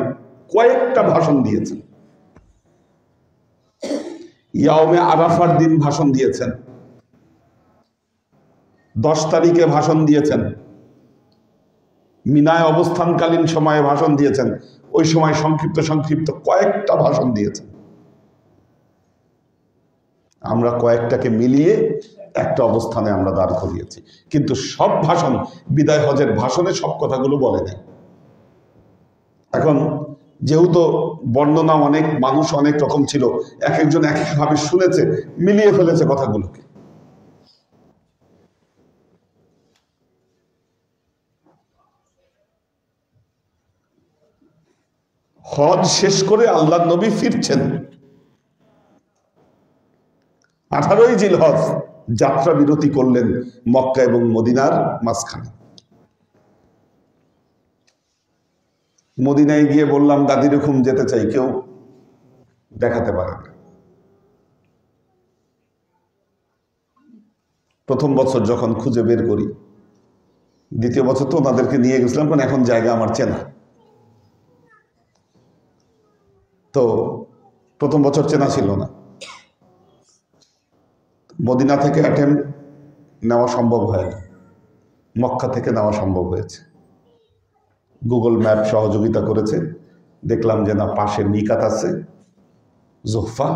কয়েকটা ভাষণ দিয়েছেন। ইয়াউমে আরাফার দিন ভাষণ দিয়েছেন, 10 তারিখে ভাষণ দিয়েছেন, মিনায় অবস্থানকালীন সময়ে ভাষণ দিয়েছেন। ওই সময় সংক্ষিপ্ত সংক্ষিপ্ত কয়েকটা ভাষণ দিয়েছেন। আমরা কয়েকটাকে মিলিয়ে একটা অবস্থানে আমরা দাঁড় করিয়েছি, কিন্তু সব ভাষণ, বিদায় হজের ভাষণে সব কথাগুলো বলে নাই। এখন যেহেতু বর্ণনা অনেক, মানুষ অনেক রকম ছিল, এক একজন এক একভাবে শুনেছে, মিলিয়ে ফেলেছে কথাগুলোকে। হজ শেষ করে আল্লাহর নবী ফিরছেন, 18ই জিলহজ যাত্রা বিরতি করলেন মক্কা এবং মদিনার মাঝখানে। মদিনায় গিয়ে বললাম গাদিরে খুম যেতে চাই, কেউ দেখাতে পারে না। প্রথম বছর যখন খুঁজে বের করি, দ্বিতীয় বছর তো ওনাদেরকে নিয়ে গেছিলাম, কারণ এখন জায়গা আমার চেনা। তো প্রথম বছর চেনা ছিল না, মদিনা থেকে অ্যাটেম্প নেওয়া সম্ভব হয়নি, মক্কা থেকে নেওয়া সম্ভব হয়েছে। গুগল ম্যাপ সহযোগিতা করেছে, দেখলাম যে না, পাশে মিকাত আছে জোহফা,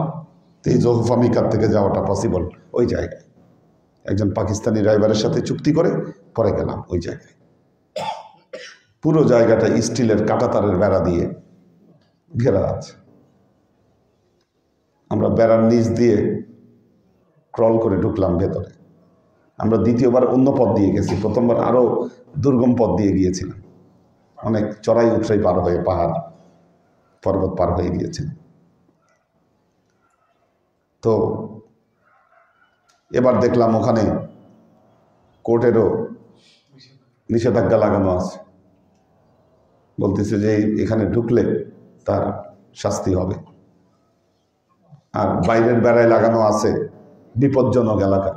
তো এই জোহফা মিকাত থেকে যাওয়াটা পসিবল। ওই জায়গায় একজন পাকিস্তানি ড্রাইভারের সাথে চুক্তি করে পরে গেলাম ওই জায়গায়। পুরো জায়গাটা স্টিলের কাঁটাতারের বেড়া দিয়ে ঘেরা আছে। আমরা বেড়ার নিচ দিয়ে ক্রল করে ঢুকলাম ভেতরে। আমরা দ্বিতীয়বার অন্য পথ দিয়ে গেছি, প্রথমবার আরো দুর্গম পথ দিয়ে গিয়েছিলাম, অনেক চড়াই উৎরাই পার হয়ে, পাহাড় পর্বত পার হয়ে গিয়েছিলাম। তো এবার দেখলাম ওখানে কোর্টেরও নিষেধাজ্ঞা লাগানো আছে, বলতেছে যে এখানে ঢুকলে তার শাস্তি হবে। আর বাইরের বেড়ায় লাগানো আছে বিপজ্জনক এলাকা,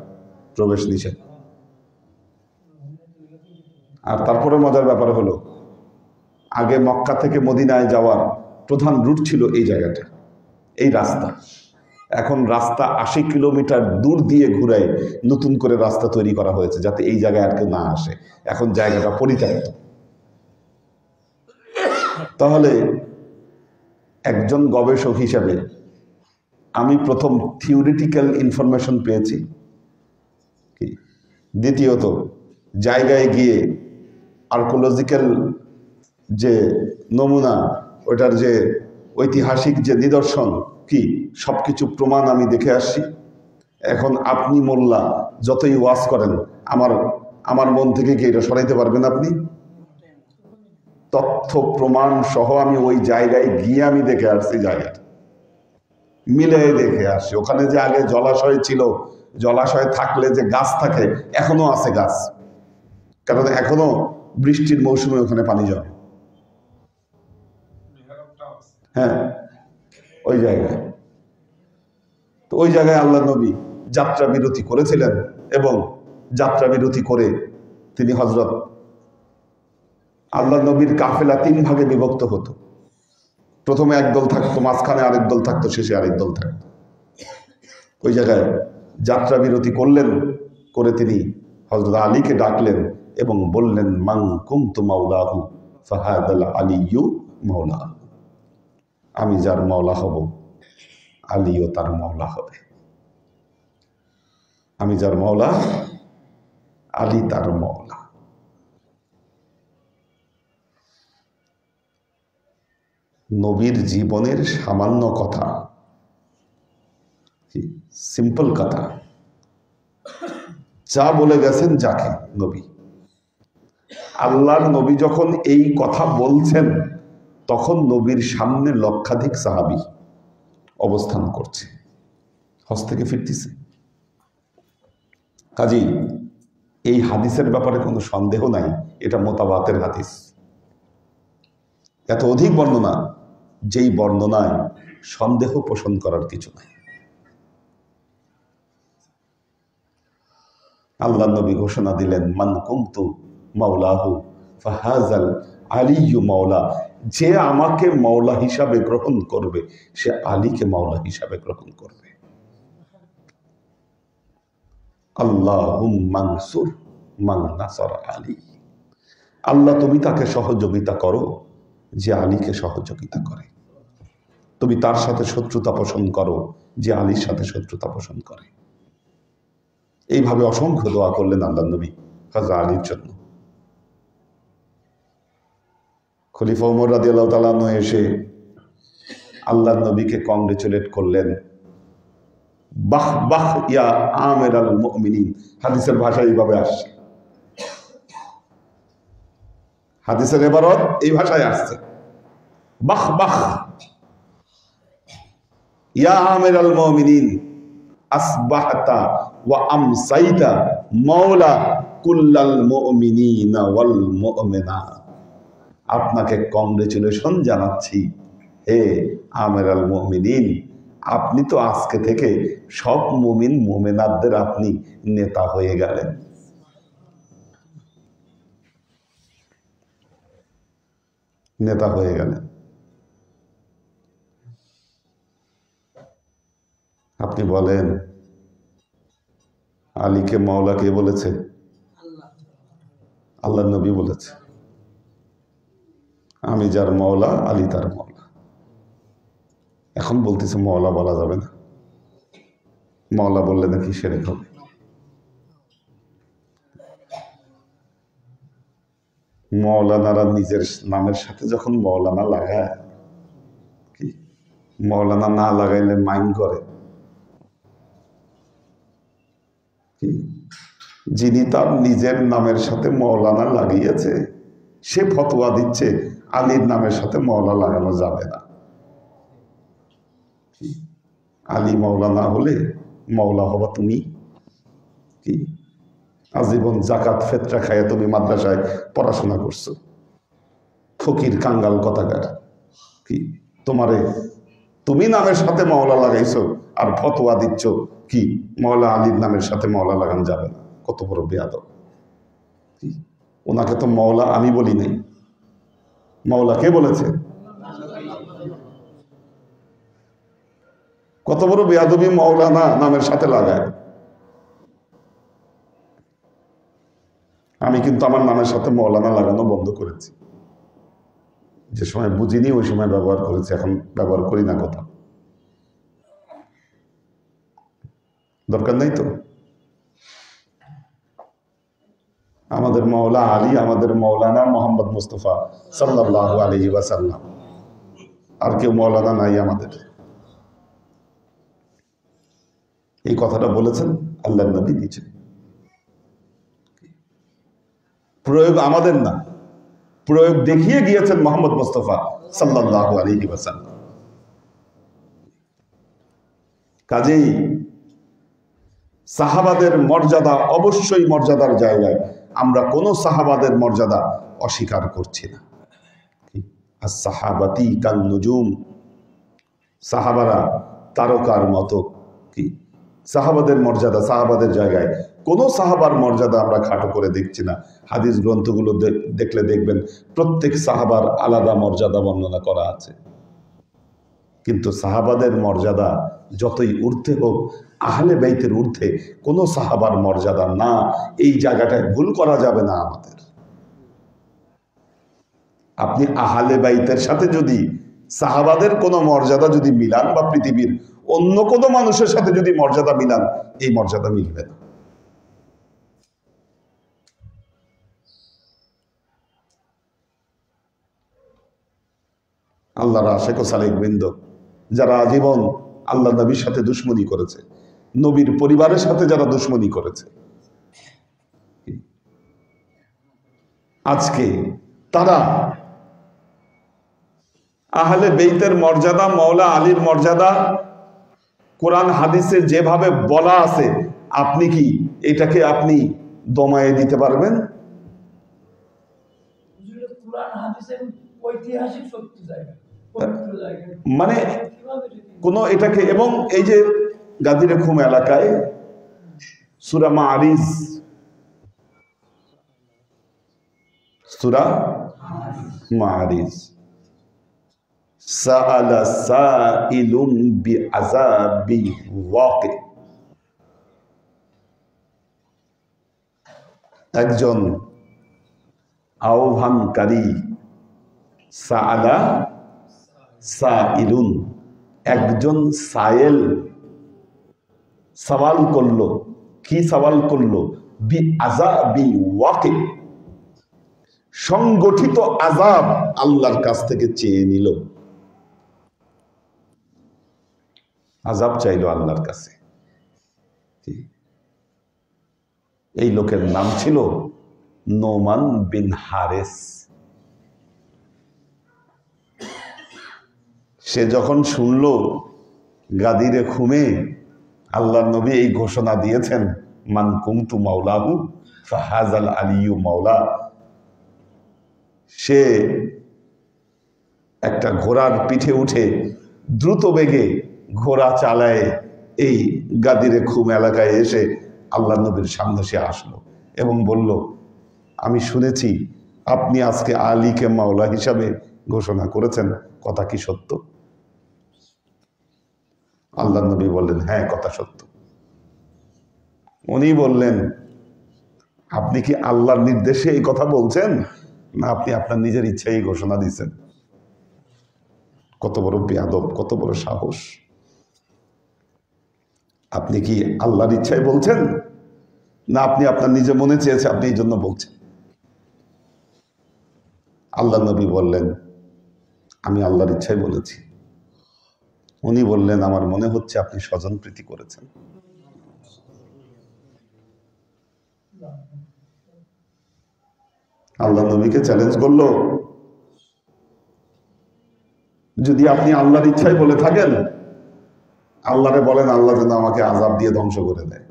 প্রবেশ নিষেধ। আর তারপরে মজার ব্যাপার হলো, আগে মক্কা থেকে মদিনায় যাওয়ার প্রধান রুট ছিল এই জায়গাটা, এই রাস্তা। এখন রাস্তা 80 কিলোমিটার দূর দিয়ে ঘুরায় নতুন করে রাস্তা তৈরি করা হয়েছে, যাতে এই জায়গায় আর কেউ না আসে। এখন জায়গাটা পরিত্যক্ত। তাহলে একজন গবেষক হিসেবে আমি প্রথম থিওরিটিক্যাল ইনফরমেশন পেয়েছি, দ্বিতীয়ত জায়গায় গিয়ে আর্কোলজিক্যাল যে নমুনা, ওটার যে ঐতিহাসিক যে নিদর্শন কি, সবকিছু প্রমাণ আমি দেখে আসছি। এখন আপনি মোল্লা যতই ওয়াজ করেন, আমার মন থেকে কি এটা সরাইতে পারবেন আপনি? তথ্য প্রমাণ সহ আমি ওই জায়গায় গিয়ে আমি দেখে আসছি, জায়গাটা মিলে দেখে আসছি। ওখানে যে আগে জলাশয় ছিল, জলাশয় থাকলে যে গাছ থাকে, এখনো আছে গাছ, কারণ এখনো বৃষ্টির মৌসুমে ওখানে পানি জমে। হ্যাঁ, ওই জায়গায়। তো ওই জায়গায় আল্লাহ নবী যাত্রা বিরতি করেছিলেন, এবং যাত্রা বিরতি করে তিনি হজরত, আল্লাহ নবীর কাফেলা 3 ভাগে বিভক্ত হতো। প্রথমে এক দল থাকতো, মাঝখানে আরেক দল থাকতো, শেষে আরেক দল থাকতো। ওই জায়গায় যাত্রা বিরতি করলেন, করে তিনি হযরত আলীকে ডাকলেন এবং বললেন মান কুনতু মাওলাহু ফাহাদাল আলিয়্যু মাওলা, আমি যার মাওলা হব আলীও তার মাওলা হবে। আমি যার মাওলা আলী তার মাওলা। নবীর জীবনের সামান্য কথা, সিম্পল কথা, যা বলে গেছেন যাকে নবী, আল্লাহর নবী যখন এই কথা বলছেন তখন নবীর সামনে লক্ষাধিক সাহাবী অবস্থান করছে, হজ থেকে ফিরতেছে। কাজেই এই হাদিসের ব্যাপারে কোনো সন্দেহ নাই, এটা মোতাবাতের হাদিস। এত অধিক বর্ণনা, যেই বর্ণনায় সন্দেহ পোষণ করার কিছু নাই। আল্লাহ নবী ঘোষণা দিলেন মান কুনতু মাওলাহু ফাহাজাল আলিয়্যু মাওলা, যে আমাকে মাওলা হিসাবে গ্রহণ করবে সে আলীকে মাওলা হিসাবে গ্রহণ করবে। আল্লাহুম্মা আনসুর মান নাসার আলী, আল্লাহ তুমি তাকে সহযোগিতা করো যে আলীকে সহযোগিতা করে, তুমি তার সাথে শত্রুতা পোষণ করো যে আলীর সাথে শত্রুতা পোষণ করে। এইভাবে অসংখ্য দোয়া করলেন আল্লাহ নবী হযরত আলীর জন্য। খলিফা ওমর রাদিয়াল্লাহু তাআলা আনহু এসে আল্লাহ নবীকে কংগ্রেচুলেট করলেন, বাহ বাহ ইয়া আমির আল মুমিনিন। হাদিসের ভাষা এইভাবে আসছে, হাদিসের ইবারত এই ভাষায় আসছে, বাহ বাহ ইয়া আমির আল মুমিনিন আসবাহতা ওয়া আমসাইতা মাওলা কুল্লাল মুমিনিনা ওয়াল মুমিনাত। আপনাকে কংগ্রেচুলেশন জানাচ্ছি হে আমির আল মুমিনিন, আপনি তো আজকে থেকে সব মুমিন মুমিনাতদের আপনি নেতা হয়ে গেলেন। নেতা হয়ে গেলেন। আপনি বলেন আলীকে মাওলা কে বলেছে? আল্লাহ নবী বলেছে। আমি যার মাওলা আলী তার মাওলা। এখন বলতেছে মাওলা বলা যাবে না, মাওলা বললে নাকি শিরক হবে। মৌলানারা নিজের নামের সাথে যখন মৌলানা লাগায়, কি মৌলানা না লাগাইলে মাইন করে কি? যিনি তার নিজের নামের সাথে মৌলানা লাগিয়েছে সে ফতোয়া দিচ্ছে আলীর নামের সাথে মৌলা লাগানো যাবে না। আলী মৌলা না হলে মৌলা হবা তুমি কি? আজীবন জাকাত ফেতরা খাইয়া তুমি মাদ্রাসায় পড়াশোনা করছো, ফকির কাঙ্গাল কথাকার কি? তোমারে তুমি নামের সাথে মাওলা লাগাইছো আর ফতোয়া দিচ্ছ কি মাওলা আলীর নামের সাথে মাওলা লাগানো যাবে না। কত বড় বেয়াদব! ওনাকে তো মাওলা আমি বলি নাই, মাওলা কে বলেছে? কত বড় বেয়াদবি মাওলানা নামের সাথে লাগায়। আমি কিন্তু আমার নামের সাথে মৌলানা লাগানো বন্ধ করেছি। যে সময় বুঝিনি ওই সময় ব্যবহার করেছি, এখন ব্যবহার করি না। কথা দরকার নাই তো। আমাদের মৌলা আলী, আমাদের মৌলানা মোহাম্মদ মুস্তফা সাল্লাল্লাহু আলাইহি ওয়াসাল্লাম, আর কেউ মৌলানা নাই আমাদের। এই কথাটা বলেছেন আল্লাহর নবী দিয়েছেন। প্রয়োগ আমাদের না, প্রয়োগ দেখিয়ে গিয়েছেন মোহাম্মদ মুস্তফা সাল্লাল্লাহু আলাইহি ওয়াসাল্লাম। কাজেই সাহাবাদের মর্যাদা অবশ্যই মর্যাদার জায়গায়, আমরা কোন সাহাবাদের মর্যাদা অস্বীকার করছি না। as-sahabati কান নুজুম, সাহাবারা তারকার মতো। কি সাহাবাদের মর্যাদা, সাহাবাদের জায়গায় কোন সাহাবার মর্যাদা আমরা খাটো করে দেখছি না। হাদিস গ্রন্থগুলো দেখলে দেখবেন প্রত্যেক সাহাবার আলাদা মর্যাদা বর্ণনা করা আছে। কিন্তু সাহাবাদের মর্যাদা যতই ঊর্ধ্বে হোক, আহলে বাইতের ঊর্ধ্বে কোনো সাহাবার মর্যাদা না। এই জায়গাটায় ভুল করা যাবে না আমাদের। আপনি আহলে বাইতের সাথে যদি সাহাবাদের কোনো মর্যাদা যদি মিলান, বা পৃথিবীর অন্য কোনো মানুষের সাথে যদি মর্যাদা মিলান, এই মর্যাদা মিলবে না। আল্লাহর আশিক ও সালেক বৃন্দ যারা আজীবন আল্লাহ নবীর সাথে দুশ্মনী করেছে, নবীর পরিবারের সাথে যারা দুশ্মনী করেছে, আজকে তারা আহলে বেইতের মর্যাদা, মাওলা আলীর মর্যাদা কোরআন হাদিসে যেভাবে বলা আছে, আপনি কি এটাকে আপনি দমায়ে দিতে পারবেন? মানে কোন এটাকে, এবং এই যে গাদিরে খুম এলাকায় সূরা মাআরিজ, সূরা মাআরিজ, সাআলা সাইলুম বিআযাবি ওয়াকি, একজন আহ্বানকারী, সাআলা সাইলুন, একজন সায়েল সওয়াল করলো। কি সওয়াল করলো? বিআযাবি ওয়াকি, সংগঠিত আযাব আল্লাহর কাছ থেকে চেয়ে নিল। আযাব চাইলো আল্লাহর কাছে। এই লোকের নাম ছিল নোমান বিন হারেস। সে যখন শুনল গাদিরে খুমে আল্লাহর নবী এই ঘোষণা দিয়েছেন, মান কুনতু মাওলাহু ফাহাজাল আলিয়্যু মাওলা, সে একটা ঘোড়ার পিঠে উঠে দ্রুত বেগে ঘোড়া চালায় এই গাদিরে খুম এলাকায় এসে আল্লাহ নবীর সামনে সে আসলো এবং বলল, আমি শুনেছি আপনি আজকে আলীকে মাওলা হিসাবে ঘোষণা করেছেন, কথা কি সত্য? আল্লাহ নবী বললেন, হ্যাঁ, কথা সত্য। উনি বললেন, আপনি কি আল্লাহর নির্দেশে এই কথা বলছেন, না আপনি আপনার নিজের ইচ্ছায় এই ঘোষণা দিয়েছেন? কত বড় বেয়াদব, কত বড় সাহস! আপনি কি আল্লাহর ইচ্ছায় বলছেন, না আপনি আপনার নিজে মনে চেয়েছে আপনি এই জন্য বলছেন? আল্লাহ নবী বললেন, আমি আল্লাহর ইচ্ছায় বলেছি। উনি বললেন, আমার মনে হচ্ছে আপনি স্বজনপ্রীতি করেছেন। আল্লাহ নবীকে চ্যালেঞ্জ করলো, যদি আপনি আল্লাহর ইচ্ছায় বলে থাকেন, আল্লাহরে বলেন আল্লাহ যেন আমাকে আযাব দিয়ে ধ্বংস করে দেয়।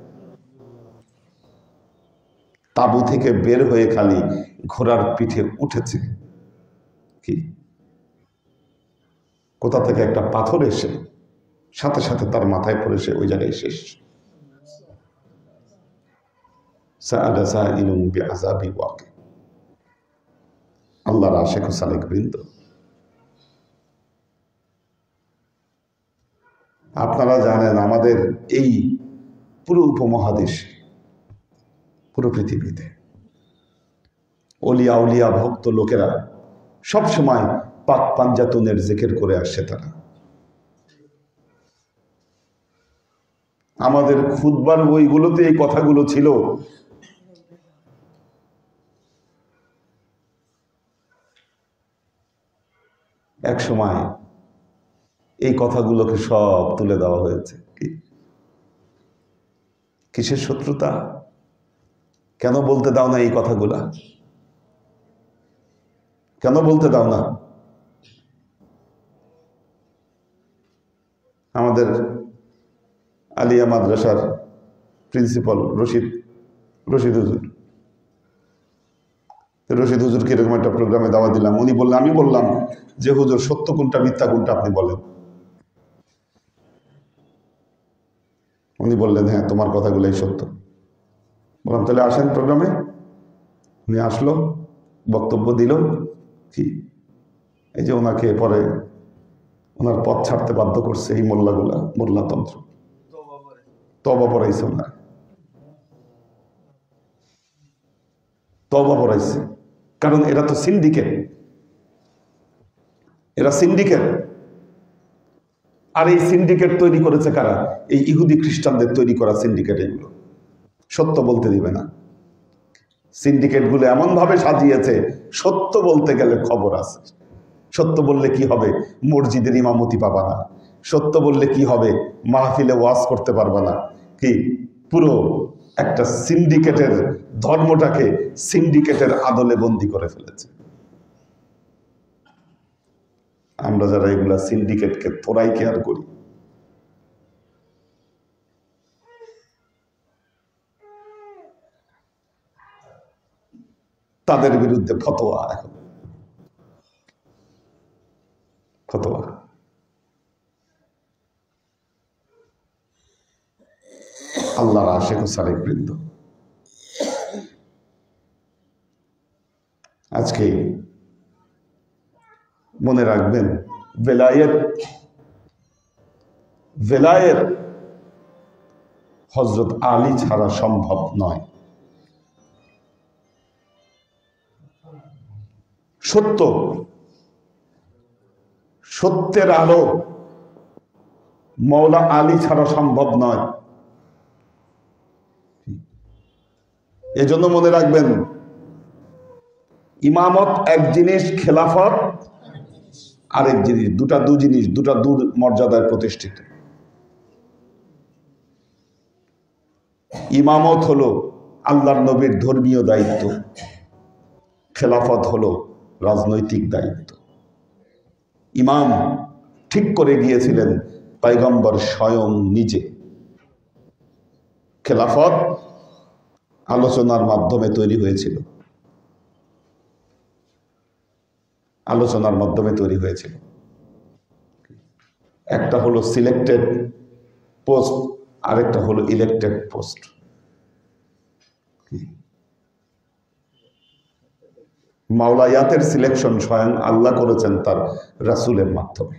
তাবু থেকে বের হয়ে খালি ঘোড়ার পিঠে উঠেছে, কি কোথা থেকে একটা পাথর এসে সাথে সাথে তার মাথায় পড়েছে, ওই জায়গায় শেষ। সাআলা সাইলুম বিআযাবি ওয়াকি। আল্লাহর আশিক ও সালেক বৃন্দ, আপনারা জানেন আমাদের এই পুরো উপমহাদেশে, পুরো পৃথিবীতে অলিয়া উলিয়া ভক্ত লোকেরা সব সময় পাক পাঞ্জাতনের জিকির করে আসছে। তারা আমাদের খুতবার বইগুলোতে এই কথাগুলো ছিল। এক সময় এই কথাগুলোকে সব তুলে দেওয়া হয়েছে। কিসের শত্রুতা? কেন বলতে দাও না এই কথাগুলা? কেন বলতে দাও না? আমাদের আলিয়া মাদ্রাসার প্রিন্সিপাল রশিদ হুজুরকে এরকম একটা প্রোগ্রামে দাওয়া দিলাম। উনি বললেন, আমি বললাম যে হুজুর সত্য কোনটা মিথ্যা কোনটা আপনি বলেন। উনি বললেন, হ্যাঁ তোমার কথাগুলোই সত্য। বললাম তাহলে আসেন প্রোগ্রামে। উনি আসলো, বক্তব্য দিল। কি এই যে ওনাকে পরে ওনার পথ ছাড়তে বাধ্য করছে এই মোল্লাগুলা, মোল্লাতন্ত্র। তওবা পড়াইছে ওনার, তওবা পড়াইছে। কারণ এরা তো সিন্ডিকেট, এরা সিন্ডিকেট। আর এই সিন্ডিকেট তৈরি করেছে কারা? এই ইহুদি খ্রিস্টানদের তৈরি করা সিন্ডিকেট। এগুলো সত্য বলতে দিবে না। সিন্ডিকেট গুলো এমন ভাবে সাজিয়েছে, সত্য বলতে গেলে খবর আছে। সত্য বললে কি হবে? মসজিদের ইমামতি পাবা না। সত্য বললে কি হবে? মাহফিলে ওয়াজ করতে পারবা না। কি পুরো একটা সিন্ডিকেটের ধর্মটাকে সিন্ডিকেটের আদলে বন্দী করে ফেলেছে। আমরা যারা এগুলা সিন্ডিকেটকে তোরাই কেয়ার করি, তাদের বিরুদ্ধে ফতোয়া। এখন ফতোয়া আল্লাহর আশিক ও সালেক বৃন্দ, আজকে মনে রাখবেন, বেলায়েত বেলায়েত হযরত আলী ছাড়া সম্ভব নয়। সত্য, সত্যের আলো মওলা আলী ছাড়া সম্ভব নয়। এজন্য মনে রাখবেন, ইমামত এক জিনিস, খেলাফত আরেক জিনিস। দু জিনিস, দু মর্যাদায় প্রতিষ্ঠিত। ইমামত হলো আল্লাহর নবীর ধর্মীয় দায়িত্ব, খেলাফত হলো রাজনৈতিক দায়িত্ব। ইমাম ঠিক করে গিয়েছিলেন পয়গম্বর স্বয়ং নিজে। খেলাফত আলোচনার মাধ্যমে তৈরি হয়েছিল, আলোচনার মাধ্যমে তৈরি হয়েছিল। একটা হলো সিলেক্টেড পোস্ট, আরেকটা হলো ইলেক্টেড পোস্ট। মাওলায়াতের সিলেকশন স্বয়ং আল্লাহ করেছেন তার রাসূলের মাধ্যমে।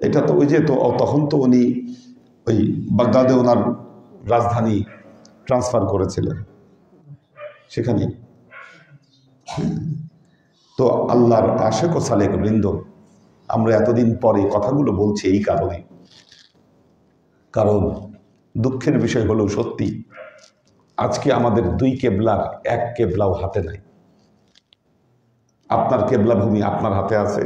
এটা তো ওই যে তখন তো উনি ওই বাগদাদে ওনার রাজধানী ট্রান্সফার করেছিলেন, সেখানে। তো আল্লাহর আশিক ও সালেক বৃন্দ, আমরা এতদিন পরে কথাগুলো বলছি এই কারণে, কারণ দুঃখের বিষয় হলো সত্যি, আজকে আমাদের দুই কেবলার এক কেবলাও হাতে নাই। আপনার কেবলা ভূমি আপনার হাতে আছে,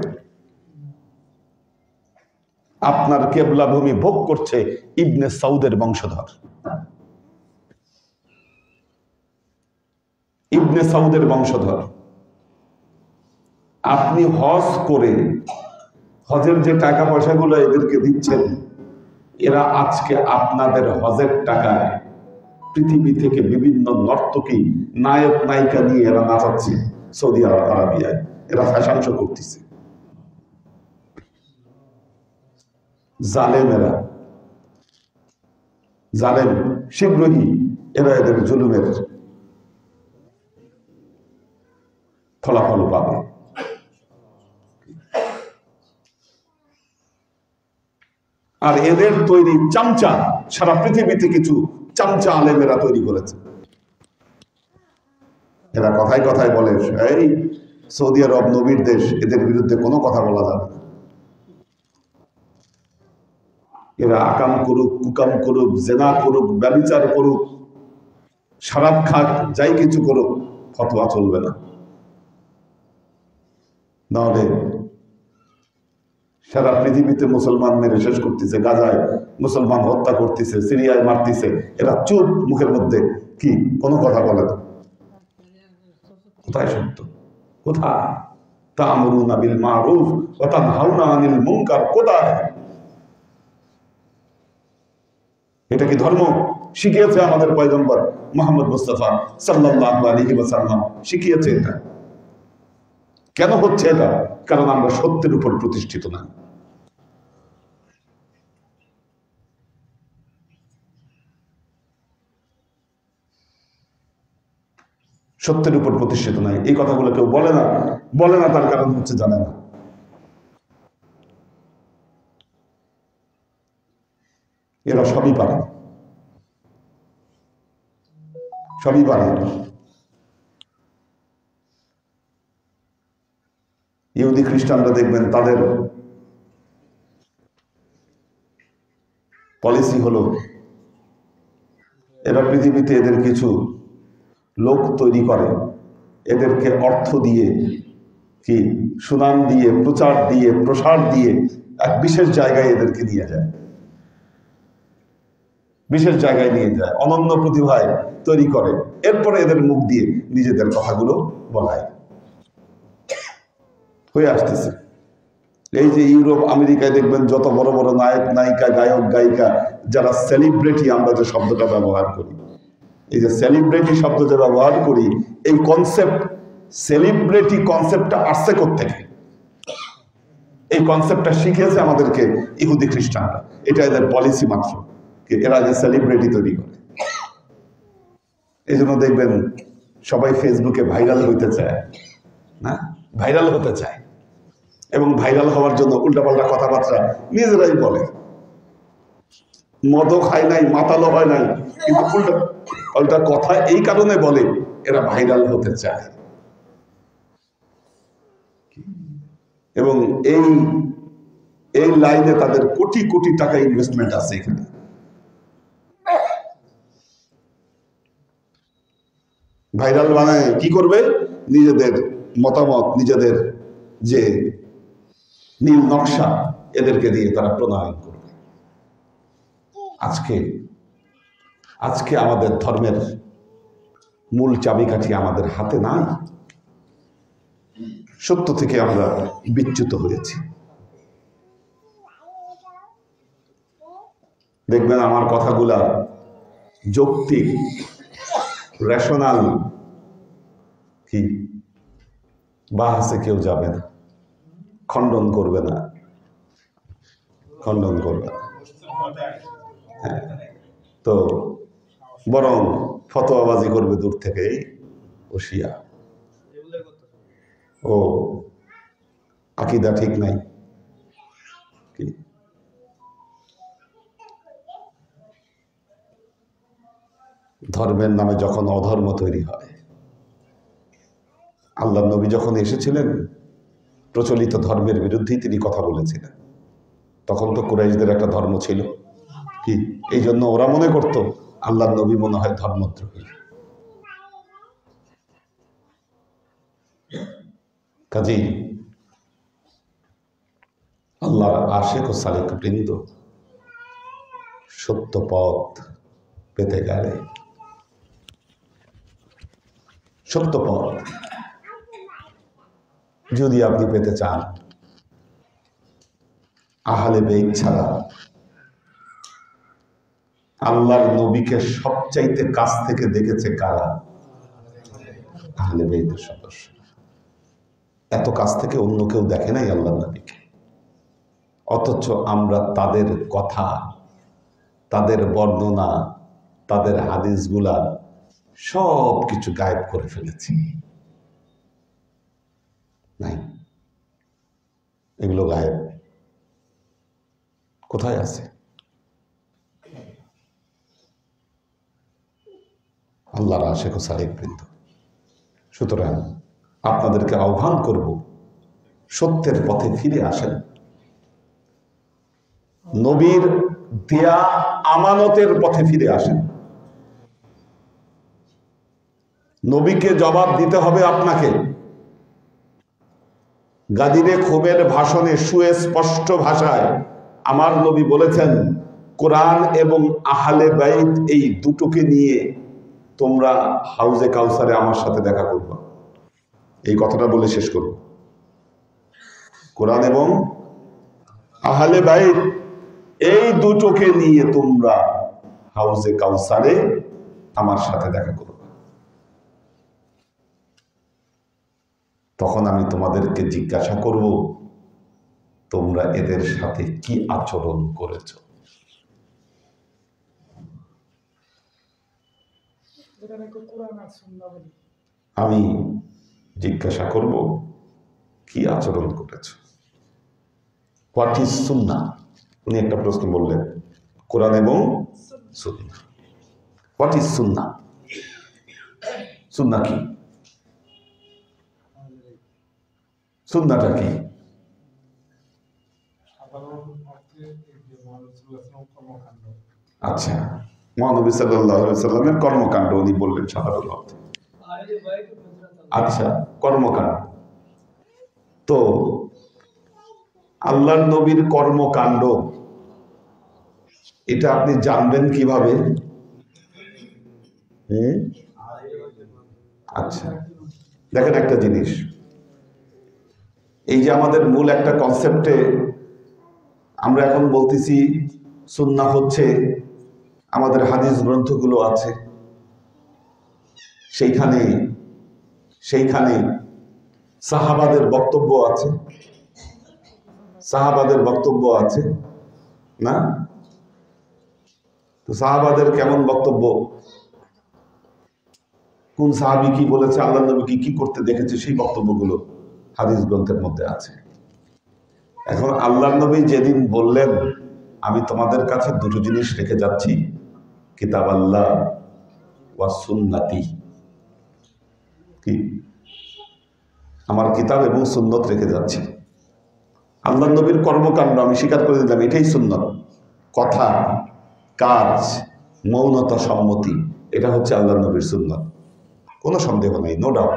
আপনার কেবলা ভূমি ভোগ করছে ইবনে সাউদের বংশধর। ইবনে সাউদের বংশধর। আপনি হজ করে হজের যে টাকা পয়সাগুলো এদেরকে দিচ্ছেন, এরা আজকে আপনাদের হজের টাকায় পৃথিবী থেকে বিভিন্ন নর্তকী নায়ক নায়িকা নিয়ে এরা নাচাচ্ছে সৌদি আরবিয়ায়। এরা ফ্যাশন শো করতেছে। জালেম এরা, জালেম। শীঘ্রই এরা এদের জুলুমের ফলাফল পাবে। আর এদের তৈরি চামচা সারা পৃথিবীতে কিছু চামচা আলেমেরা তৈরি করেছে। এরা কথায় কথায় বলে এই সৌদি আরব নবীর দেশ, এদের বিরুদ্ধে কোনো কথা বলা যাবে না। এরা আকাম করুক, কুকাম করুক, জেনা করুক, ব্যভিচার করুক, শরাব খাক, যাই কিছু করুক, ফতোয়া চলবে না। নাহলে সারা পৃথিবীতে মুসলমান মেরে শেষ করতেছে, গাজায় মুসলমান হত্যা করতেছে, সিরিয়ায় মারতেছে, এরা চুপ, মুখের মধ্যে কি কোনো কথা বলে না। কোথায় সত্য? কোথায়? তা'মুরুনা বিল মা'রুফ ওয়া তানহাউনা আনিল মুনকার। কোথায়? এটা কি ধর্ম? শিখিয়েছে আমাদের পয়গম্বর মুহাম্মদ মুস্তাফা সাল্লাল্লাহু আলাইহি ওয়াসাল্লাম, শিখিয়েছে এটা। কেন হচ্ছে এটা? কারণ আমরা সত্যের উপর প্রতিষ্ঠিত না। সত্যের উপর প্রতিষ্ঠিত নাই। এই কথাগুলো কেউ বলে না, বলে না তার কারণ হচ্ছে জানে না। এরা সবই পারে, সবই পারে। ইহুদি খ্রিস্টানরা দেখবেন তাদের পলিসি হলো এরা পৃথিবীতে এদের কিছু লোক তৈরি করে, এদেরকে অর্থ দিয়ে, কি সুনাম দিয়ে, প্রচার দিয়ে, প্রসার দিয়ে এক বিশেষ জায়গায় এদেরকে নিয়ে যায়, বিশেষ জায়গায় নিয়ে যায়, অনন্য প্রতিভায় তৈরি করে, এরপরে এদের মুখ দিয়ে নিজেদের কথাগুলো বলায়। হয়ে আসতেছে এই যে ইউরোপ আমেরিকায় দেখবেন যত বড় বড় নায়ক নায়িকা, গায়ক গায়িকা, যারা সেলিব্রিটি, আমরা যে শব্দটা ব্যবহার করি, এই যে সেলিব্রিটি শব্দ যে ব্যবহার করি, এই কনসেপ্ট, সেলিব্রিটি কনসেপ্টটা আসছে কোত্থেকে? এই কনসেপ্টটা শিখিয়েছে আমাদেরকে ইহুদি খ্রিস্টানরা। এটা এদের পলিসি মাত্র, এরা যে সেলিব্রিটি তৈরি করে। এই জন্য দেখবেন সবাই ফেসবুকে ভাইরাল হইতে চায়, না ভাইরাল হতে চায়, এবং ভাইরাল হওয়ার জন্য উল্টাপাল্টা কথাবার্তা নিজেরাই বলে। মদও খায় নাই, মাতালও হয় নাই, কিন্তু উল্টা পাল্টা কথা এই কারণে বলে এরা ভাইরাল হতে চায়। এবং এই এই লাইনে তাদের কোটি কোটি টাকা ইনভেস্টমেন্ট আছে এখানে। ভাইরাল বানায় কি করবে? নিজেদের মতামত, নিজেদের যে নীল নকশা, এদেরকে দিয়ে তারা প্রণয়ন করবে। আজকে আজকে আমাদের ধর্মের মূল চাবিকাঠি আমাদের হাতে নাই। সত্য থেকে আমরা বিচ্যুত হয়েছি। দেখবেন আমার কথাগুলা যৌক্তিক, রেশনাল, কি বাহাসে কেউ যাবে না, খণ্ডন করবে না, খণ্ডন করবে না। হ্যাঁ, তো বরং ফতোয়াবাজি করবে দূর থেকে, ও শিয়া, ও আকীদা ঠিক নাই। কি ধর্মের নামে যখন অধর্ম তৈরি হয়, আল্লাহর নবী যখন এসেছিলেন প্রচলিত ধর্মের বিরুদ্ধেই তিনি কথা বলেছিলেন। তখন তো কুরাইশদের একটা ধর্ম ছিল, কি এই জন্য ওরা মনে করত আল্লাহর নবী মনে হয় ধর্মদ্রোহী। কাজেই আল্লাহর আশিক ও সালিক বৃন্দ সত্য পথ পেতে গেলে, সত্য পথ যদি আপনি পেতে চান, আহলে বেইত ছাড়া আল্লাহর নবীকে সবচাইতে কাছ থেকে দেখেছে কারা? আহলে বেইতের সদস্য। এত কাছ থেকে অন্য কেউ দেখে নাই আল্লাহর নবীকে। অথচ আমরা তাদের কথা, তাদের বর্ণনা, তাদের হাদিসগুলা সব কিছু গায়েব করে ফেলেছি। নাই, এগুলো গায়েব। কোথায় আছে? আল্লাহর আশিক ও সালিক বৃন্দ। সুতরাং আপনাদেরকে আহ্বান করব, সত্যের পথে ফিরে আসেন। নবীর দেয়া আমানতের পথে ফিরে আসেন। নবীকে জবাব দিতে হবে আপনাকে। গাদিরে খুবের ভাষণে সুস্পষ্ট ভাষায় আমার নবী বলেছেন, কোরআন এবং আহলে বাইত এই দুটোকে নিয়ে তোমরা হাউজে কাউসারে আমার সাথে দেখা করবে। এই কথাটা বলে শেষ করব। কোরআন এবং আহলে বাইত এই দুটোকে নিয়ে তোমরা হাউজে কাউসারে আমার সাথে দেখা করবে। তখন আমি তোমাদেরকে জিজ্ঞাসা করব, তোমরা এদের সাথে কি আচরণ করেছ? আমি জিজ্ঞাসা করব কি আচরণ করেছ। হোয়াট ইজ সুন্নাহ? উনি একটা প্রশ্ন বললেন, কোরআন এবং সুন্নাহ। হোয়াট ইজ সুন্নাহ? সুন্নাহ কি? সুন্নাহটা কি? আচ্ছা, মহানবী সাল্লাল্লাহু আলাইহি ওয়াসাল্লামের কর্মকাণ্ড উনি বললেন সাধারণ অর্থে। আচ্ছা, কর্মকাণ্ড। তো আল্লাহর নবীর কর্মকাণ্ড এটা আপনি জানবেন কিভাবে? আচ্ছা, দেখেন একটা জিনিস, এই যে আমাদের মূল একটা কনসেপ্টে আমরা এখন বলতেছি সুন্নাহ হচ্ছে আমাদের হাদিস গ্রন্থগুলো আছে, সেইখানে সাহাবাদের বক্তব্য আছে, সাহাবাদের বক্তব্য আছে না? তো সাহাবাদের কেমন বক্তব্য, কোন সাহাবী কি বলেছে, আল্লাহ নবী কি করতে দেখেছে, সেই বক্তব্যগুলো হাদিস গ্রন্থের মধ্যে আছে। এখন আল্লাহ নবী যেদিন বললেন আমি তোমাদের কাছে দুটো জিনিস রেখে যাচ্ছি, কিতাব আল্লাহ ওয়া সুন্নতি, কি আমার কিতাব এবং সুন্নত রেখে যাচ্ছি। আল্লাহ নবীর কর্মকাণ্ড আমি স্বীকার করে দিলাম এটাই সুন্নত, কথা, কাজ, মৌনতা, সম্মতি, এটা হচ্ছে আল্লাহ নবীর সুন্নত, কোনো সন্দেহ নেই, নো ডাউট।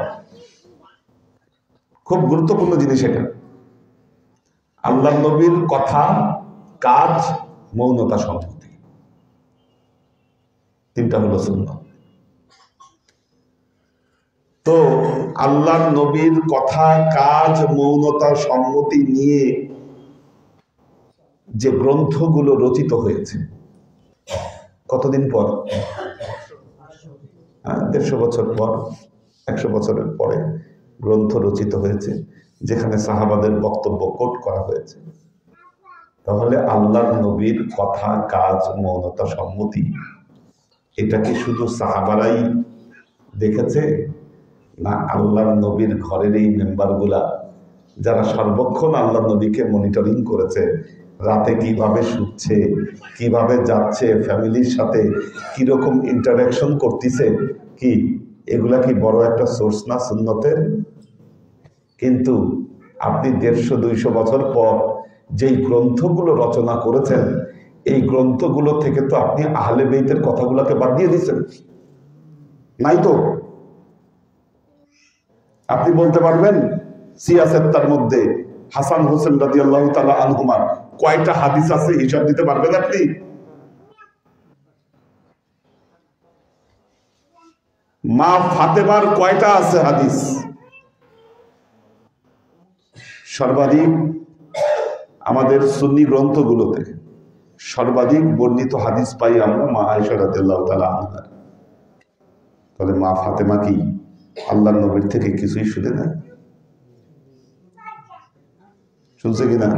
খুব গুরুত্বপূর্ণ জিনিস এটা। আল্লাহ নবীর কথা, কাজ, মৌনতা, সম্মতি, তিনটা হলো সুন্নাহ। তো আল্লাহ নবীর কথা, কাজ, মৌনতা, সম্মতি নিয়ে যে গ্রন্থগুলো রচিত হয়েছে, কতদিন পর? 150 বছর পর, 100 বছরের পরে গ্রন্থ রচিত হয়েছে যেখানে সাহাবাদের বক্তব্য কোট করা হয়েছে। তাহলে আল্লাহর নবীর কথা, কাজ, মৌনতা, সম্মতি, এটা কি শুধু সাহাবারাই দেখেছে, না আল্লাহর নবীর ঘরের এই মেম্বারগুলা যারা সর্বক্ষণ আল্লাহ নবীকে মনিটরিং করেছে, রাতে কিভাবে শুচ্ছে, কিভাবে যাচ্ছে, ফ্যামিলির সাথে কিরকম ইন্টারাকশন করতেছে, কি এগুলা কি বড় একটা সোর্স না সুন্নতের? কিন্তু আপনি 150-200 বছর পর যেই গ্রন্থগুলো রচনা করেছেন, এই গ্রন্থগুলো থেকে তো আপনি আহলে বেইতের কথাগুলোকে বাদ দিয়ে দিচ্ছেন, নাই তো? আপনি বলতে পারবেন সিয়াসেত্তার মধ্যে হাসান হোসেন রাদিয়াল্লাহু তাআলা আনহুমার কয়টা হাদিস আছে, হিসাব দিতে পারবেন আপনি? মা ফাতেমার কয়টা আছে হাদিস? সর্বাধিক আমাদের সুন্নি গ্রন্থগুলোতে সর্বাধিক বর্ণিত হাদিস পাই আমরা মা আয়েশা রাদিয়াল্লাহু তাআলা আনহা। তাহলে মা ফাতেমা কি আল্লাহর নবীর থেকে কিছুই শুনে না? শুনছে কিনা?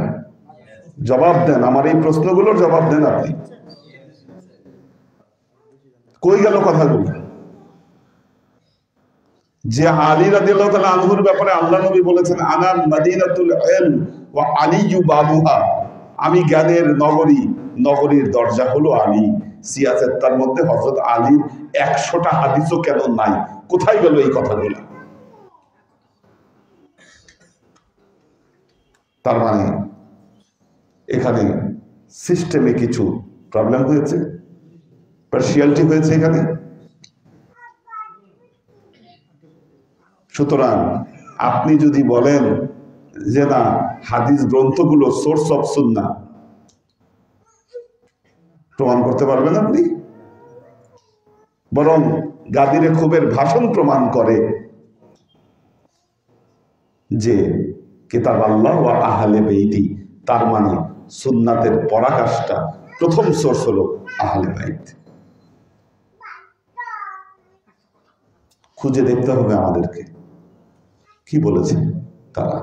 জবাব দেন, আমার এই প্রশ্নগুলোর জবাব দেন আপনি। কই গেল কথাগুলো? যে আলী রাদিয়াল্লাহু তাআলা আনহুর ব্যাপারে আল্লাহ নবী বলেছেন, আনা মাদিনাতুল ইলম ওয়া আলীয়ু বাবুহা, আমি জ্ঞানের নগরী, নগরীর দরজা হলো আলী। সিয়াসেত্তার মধ্যে হযরত আলীর 100টা হাদিসও কেন নাই? কোথায় গেল এই কথাগুলো? তার মানে এখানে সিস্টেমে কিছু প্রবলেম হয়েছে, পার্সিয়ালিটি হয়েছে এখানে। সুতরাং আপনি যদি বলেন যে না হাদিস গ্রন্থগুলো সোর্স অফ সুন্নাহ, প্রমাণ করতে পারবেন আপনি? বরং গাদিরে খুবের ভাষণ প্রমাণ করে যে কিতাব আল্লাহ ওয়া আহলে বেইতি, তার মানে সুন্নাতের পরাকাষ্ঠা প্রথম সোর্স হলো আহলে বাইত। খুঁজে দেখতে হবে আমাদেরকে কি বলেছে তারা।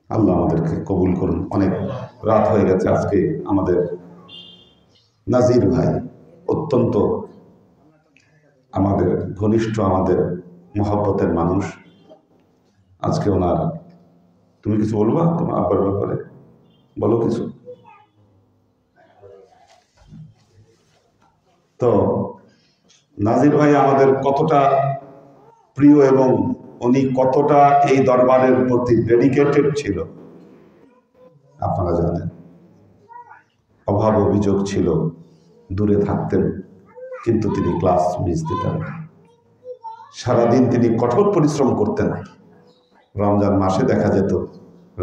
আল্লাহ আমাদেরকে কবুল করুন। অনেক রাত হয়ে গেছে আজকে। আমাদের নাজির ভাই অত্যন্ত আমাদের ঘনিষ্ঠ, আমাদের মহব্বতের মানুষ। আজকে ওনার, তুমি কিছু বলবা তোমার আব্বার ব্যাপারে? বলো কিছু। তো নাজির ভাই আমাদের কতটা প্রিয় এবং উনি কতটা এই দরবারের প্রতি ডেডিকেটেড ছিল আপনারা জানেন। অভাব অভিযোগ ছিল, দূরে থাকতেন, কিন্তু তিনি ক্লাস মিস দিতেন না। সারাদিন তিনি কঠোর পরিশ্রম করতেন। রমজান মাসে দেখা যেত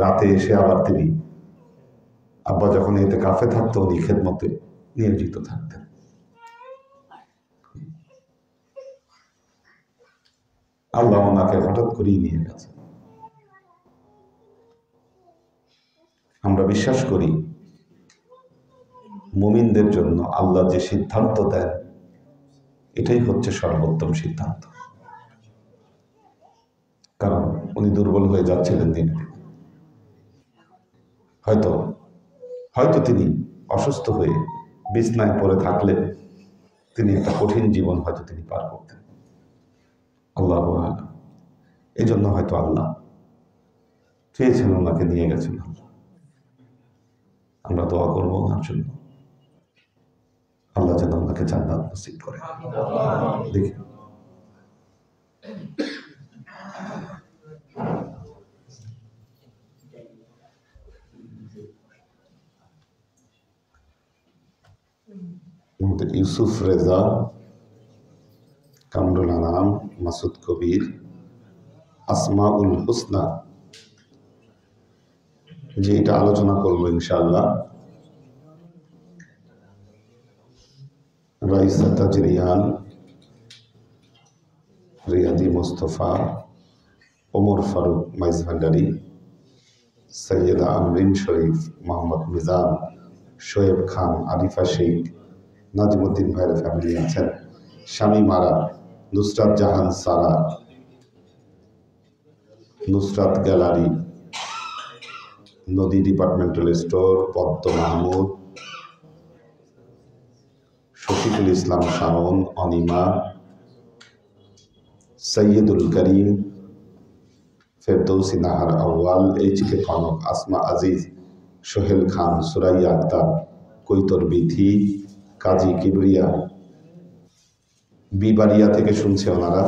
রাতে এসে আবার তিনি, আব্বা যখন এতে কাফে থাকতো, উনি খেদমতে নিয়োজিত থাকতেন। আল্লাহ ওনাকে হঠাৎ করেই নিয়ে গেছে। আমরা বিশ্বাস করি মুমিনদের জন্য আল্লাহ যে সিদ্ধান্ত দেন এটাই হচ্ছে সর্বোত্তম সিদ্ধান্ত। কারণ উনি দুর্বল হয়ে যাচ্ছিলেন দিন দিন। হয়তো হয়তো তিনি অসুস্থ হয়ে বিছনায় পড়ে থাকলে তিনি একটা কঠিন জীবন হয়তো তিনি পার করতেন। আল্লাহ এই জন্য হয়তো আল্লাহ চেয়েছেন, ওনাকে নিয়ে গেছেন আল্লাহ। আমরা দোয়া করবো ওনার জন্য, আল্লাহ যেন ওনাকে জান্নাত নসিব করে। দেখি ইউসুফ রেজা, কামরুল আনাম, মাসুদ কবির, আসমাউল হুসনা, যে এটা আলোচনা করবো ইনশাআল্লাহ। রাইসা তাজরিয়ান, রিয়াদি মুস্তফা, ওমর ফারুক মাইজভান্ডারি, সৈয়দা আমরিন শরীফ, মোহাম্মদ মিজান, শোয়েব খান, আরিফা শেখ, নাজিমুদ্দিন ভাইয়ের ফ্যামিলি আছেন, স্বামী মারা, নুসরাত জাহান সারা, নুসরাত গ্যালারি, নদী ডিপার্টমেন্টাল স্টোর, পদ্ম মাহমুদ, শফিকুল ইসলাম শাওন, অনিমা, সৈয়দুল করিম, ফেরদৌসি নাহার আউয়াল, HK কনক, আসমা আজিজ, সোহেল খান, সুরাইয়া আক্তার, কৈতর বিথি, কাজী কিবরিয়া, বিবারিয়া থেকে শুনছে ওনারা,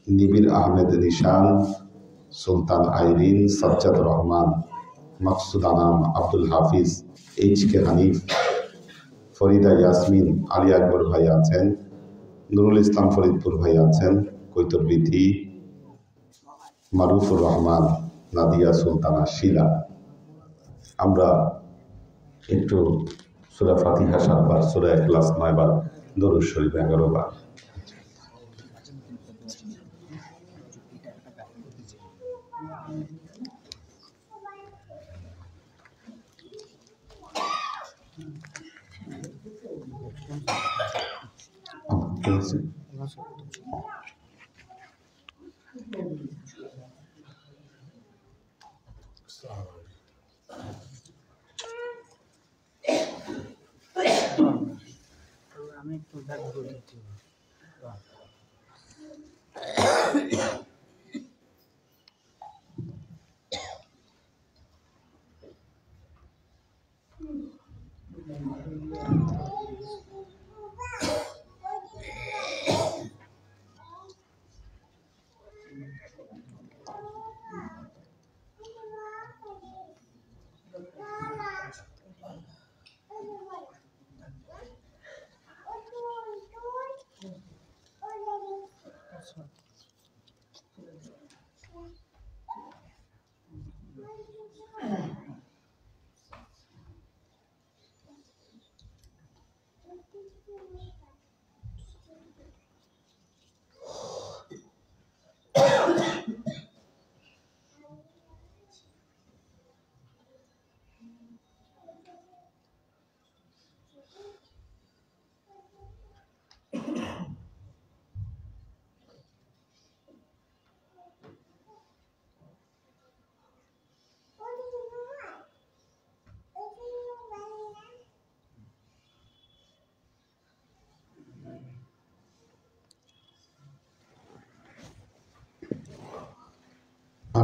নিবির আহমেদ নিশান, সুলতান আইরিন, সাজ্জাদ রহমান, মাকসুদ আনাম, আব্দুল হাফিজ, HK হানিফ, ফরিদা ইয়াসমিন, আলী আকবর ভাই আছেন, নুরুল ইসলাম ফরিদপুর ভাই আছেন, কৈতর বিথি, মারুফুর রহমান, নাদিয়া সুলতানা, শিলা। আমরা একটু সূরা ফাতিহা 7 বার, সূরা ইখলাস 9 বার, দরুদ শরীফ 11 বার। আমি একটু দেখবো দিচ্ছি।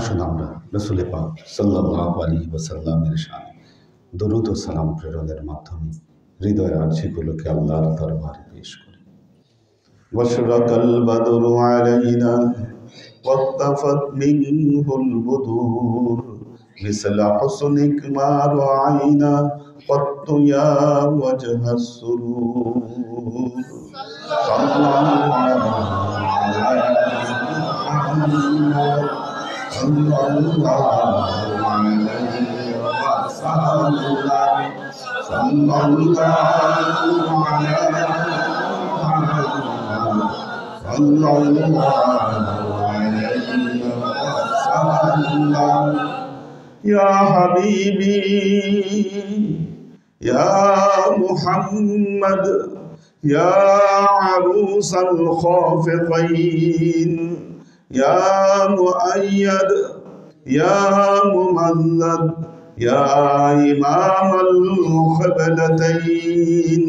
আসুন আমরা রাসূল পাক সাল্লাল্লাহু আলাইহি ওয়াসাল্লামের শানে দরুদ ও সালাম প্রেরণের মাধ্যমে হৃদয়ের আর্জিগুলোকে আল্লাহর দরবারে পেশ করি। ওয়াশরাকাল বাদরু আলাইনা ওয়াত্তাফাত মিনহুল বুদুর মিসলা হুসনিক মা রাআইনা ক্বাত্তু ইয়া ওয়াজহাস সুরুর সাল্লাল্লাহু या हबीबी या मुहम्मद या अरूसल खाफिकीन या मुअय्यद या मुमल्लद या इमामल क़िबलतैन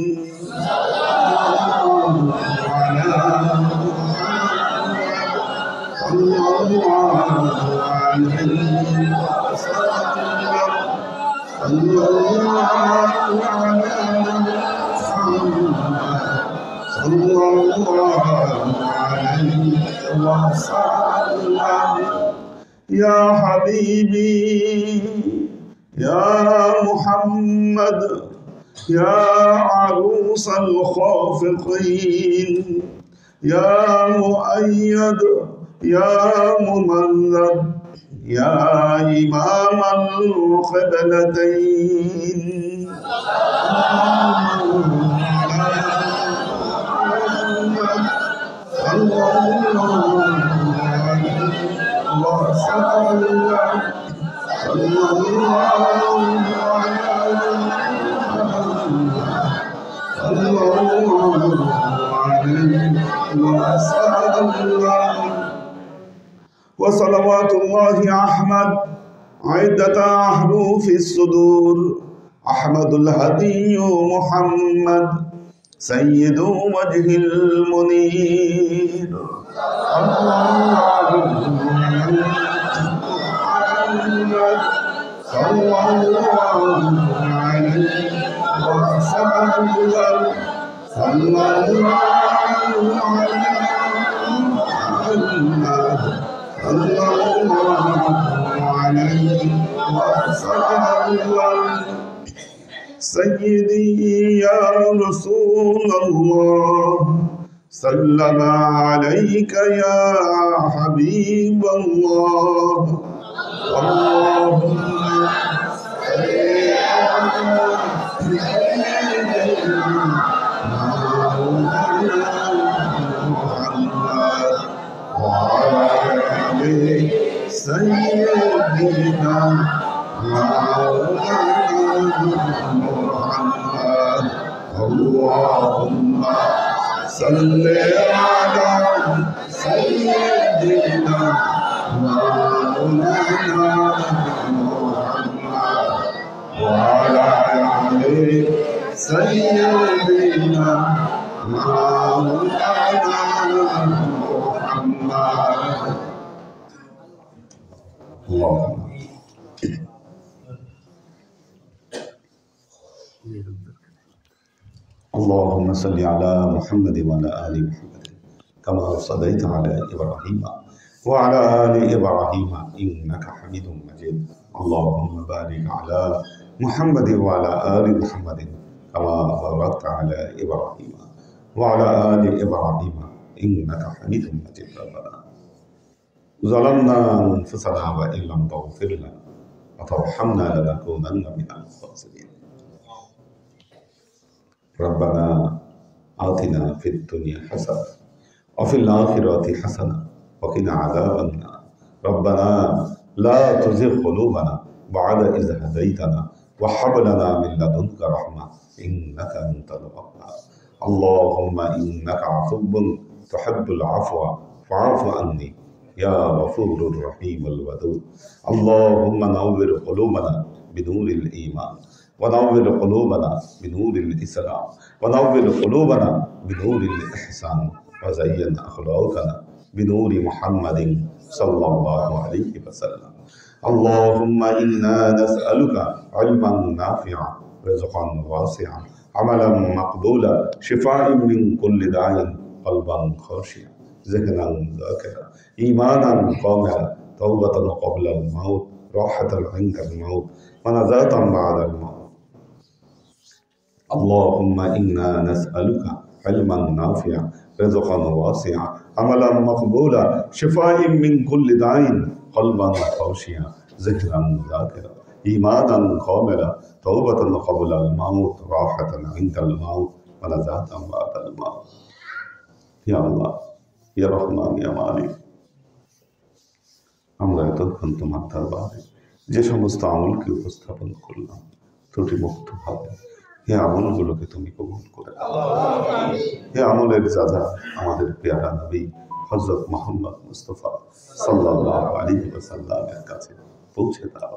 या हबीबी या मुहम्मद या अरूसल खाफिकीन या मुअय्यद या मुमल्लद या इमामल क़िबलतैन वसलवातुल्लाह अहमद आयदत अहरूफ الصدور अहमद الهدي محمد سيد وجه المنير صلى الله عليه وسلم صلى سيدي يا رسول الله سلم عليك يا حبيب الله اللهم صل على سيدنا محمد وعلى آل سيدنا محمد اللهم صل على سيدنا مولانا محمد وعلى آل سيدنا مولانا محمد اللهم صل على محمد وعلى آل محمد كما صليت على إبراهيم وعلى آل إبراهيم إنك حميد مجيد اللهم بارك على محمد وعلى آل محمد كما باركت على إبراهيم وعلى آل إبراهيم إنك حميد مجيد ربنا ظلمنا أنفسنا وإن لم تغفر لنا وترحمنا لنكونن من الخاسرين ربنا آتنا في الدنيا حسنة وفي الآخرة حسنة وقنا عذاب النار ربنا لا تزغ قلوبنا بعد إذ هديتنا وهب لنا من لدنك رحمة إنك أنت الوهاب اللهم إنك عفو تحب العفو فاعف عني يا غفور الرحيم الودود اللهم نور قلوبنا بنور الإيمان ونور قلوبنا بنور الإسلام ونور قلوبنا بنور الإحسان وزين أخلاقنا بنور محمد সাল্লাল্লাহু আলাইহি ওয়াসাল্লাম। আল্লাহুম্মা ইন্না নাসআলুকা ইলমান নাফিআ রিজকান ওয়াসিআ আমালান মাকবুলা শিফাআন মিন কুল্লি দাইন কলবান খাশিয়া যিকরান যাকিরা ঈমানান কামিলা তাওবাতান ক্বাবলাল মাউত রাহাতান ইনদাল মাউত ওয়া নাজাতান বা'দাল মাউত। আল্লাহুম্মা ইন্না নাসআলুকা ইলমান নাফিআ রিজকান ওয়াসিআ আমালান মাকবুলা শিফাআন মিন কুল্লি দাইন কলবান খাশিয়া যিকরান যাকিরা ঈমানান কামিলা তাওবাতান ক্বাবলাল মাউত রাহাতান ইনদাল মাউত ওয়া নাজাতান বা'দাল মাউত। ইয়া আল্লাহ, ইয়া রহমান, ইয়া মালিক, আমরা এতক্ষণ তোমার দরবারে যে সমস্ত আমলকে উপস্থাপন করলাম ত্রুটিমুক্ত ভাবে, হে আমলগুলোকে তুমি কবুল করে দাও। হে আমলের যাজা আমাদের পেয়ারা নবী হযরত মুহাম্মদ মুস্তাফা সাল্লাল্লাহু আলাইহি ওয়াসাল্লামের কাছে পৌঁছে দাও।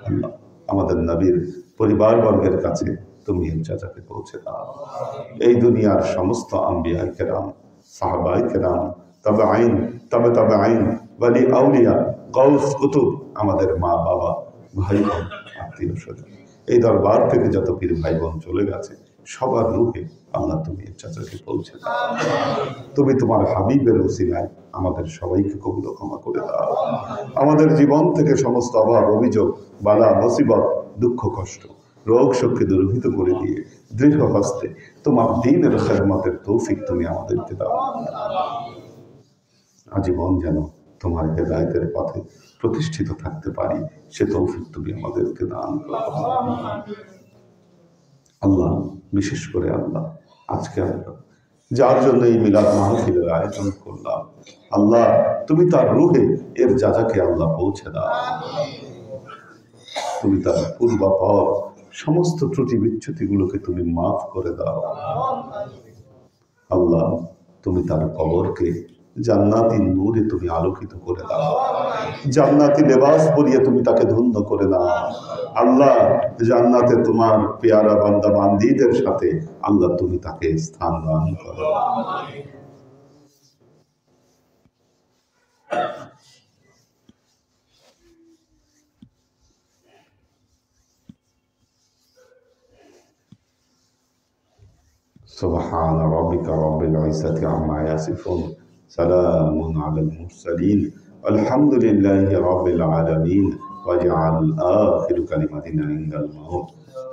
আল্লাহ, আমাদের নবীর পরিবারবর্গের কাছে তুমি এর যাজাকে পৌঁছে দাও। এই দুনিয়ার সমস্ত আম্বিয়া কেরাম, সাহাবায়ে কেরাম, তাবেঈন, তাবেঈন, ওয়ালি আউলিয়া, গাউস, কুতুব, আমাদের মা বাবা, ভাই বোন, আত্মীয় স্বজন, এই দরবার থেকে যত পীর ভাই বোন চলে গেছে সবার রূহে আল্লাহ তুমি এর চাচাকে পৌঁছে দাও। তুমি তোমার হাবিবের ওসিলায় আমাদের সবাইকে কবুল ক্ষমা করে দাও। আমাদের জীবন থেকে সমস্ত অভাব, অভিযোগ, বালা, মুসিবত, দুঃখ, কষ্ট, রোগ শোককে দূরীভূত করে দিয়ে দৃঢ় হস্তে তোমার দ্বীনের খেদমতের তৌফিক তুমি আমাদেরকে দাও। আজীবন যেন তোমার হেদায়েতের পথে প্রতিষ্ঠিত থাকতে পারি সে তৌফিক তুমি আমাদেরকে দান করো। আল্লাহ, বিশেষ করে আল্লাহ, আজকে আমরা যার জন্য এই মিলাদ মাহফিলের আয়োজন করলাম, আল্লাহ তুমি তার রূহে এর যাজাকে আল্লাহ পৌঁছে দাও। তুমি তার পূর্বাপর সমস্ত ত্রুটি বিচ্যুতিগুলোকে তুমি মাফ করে দাও। আল্লাহ, তুমি তার কবরকে জান্নাতি নূরে তুমি আলোকিত করে দাও। জান্নাতি লেবাস পরিয়ে তুমি তাকে ধন্য করে দাও। আল্লাহ, জান্নাতে তোমার পেয়ারা বান্দা বান্দীদের সাথে আল্লাহ তুমি তাকে স্থান দান করো। سبحان ربك رب العزة عما يصفون سلام على المرسلين الحمد لله رب العالمين واجعل آخر كلمتنا عند الموت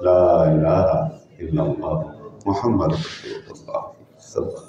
لا إله إلا الله محمد رسول الله صلى الله عليه وسلم.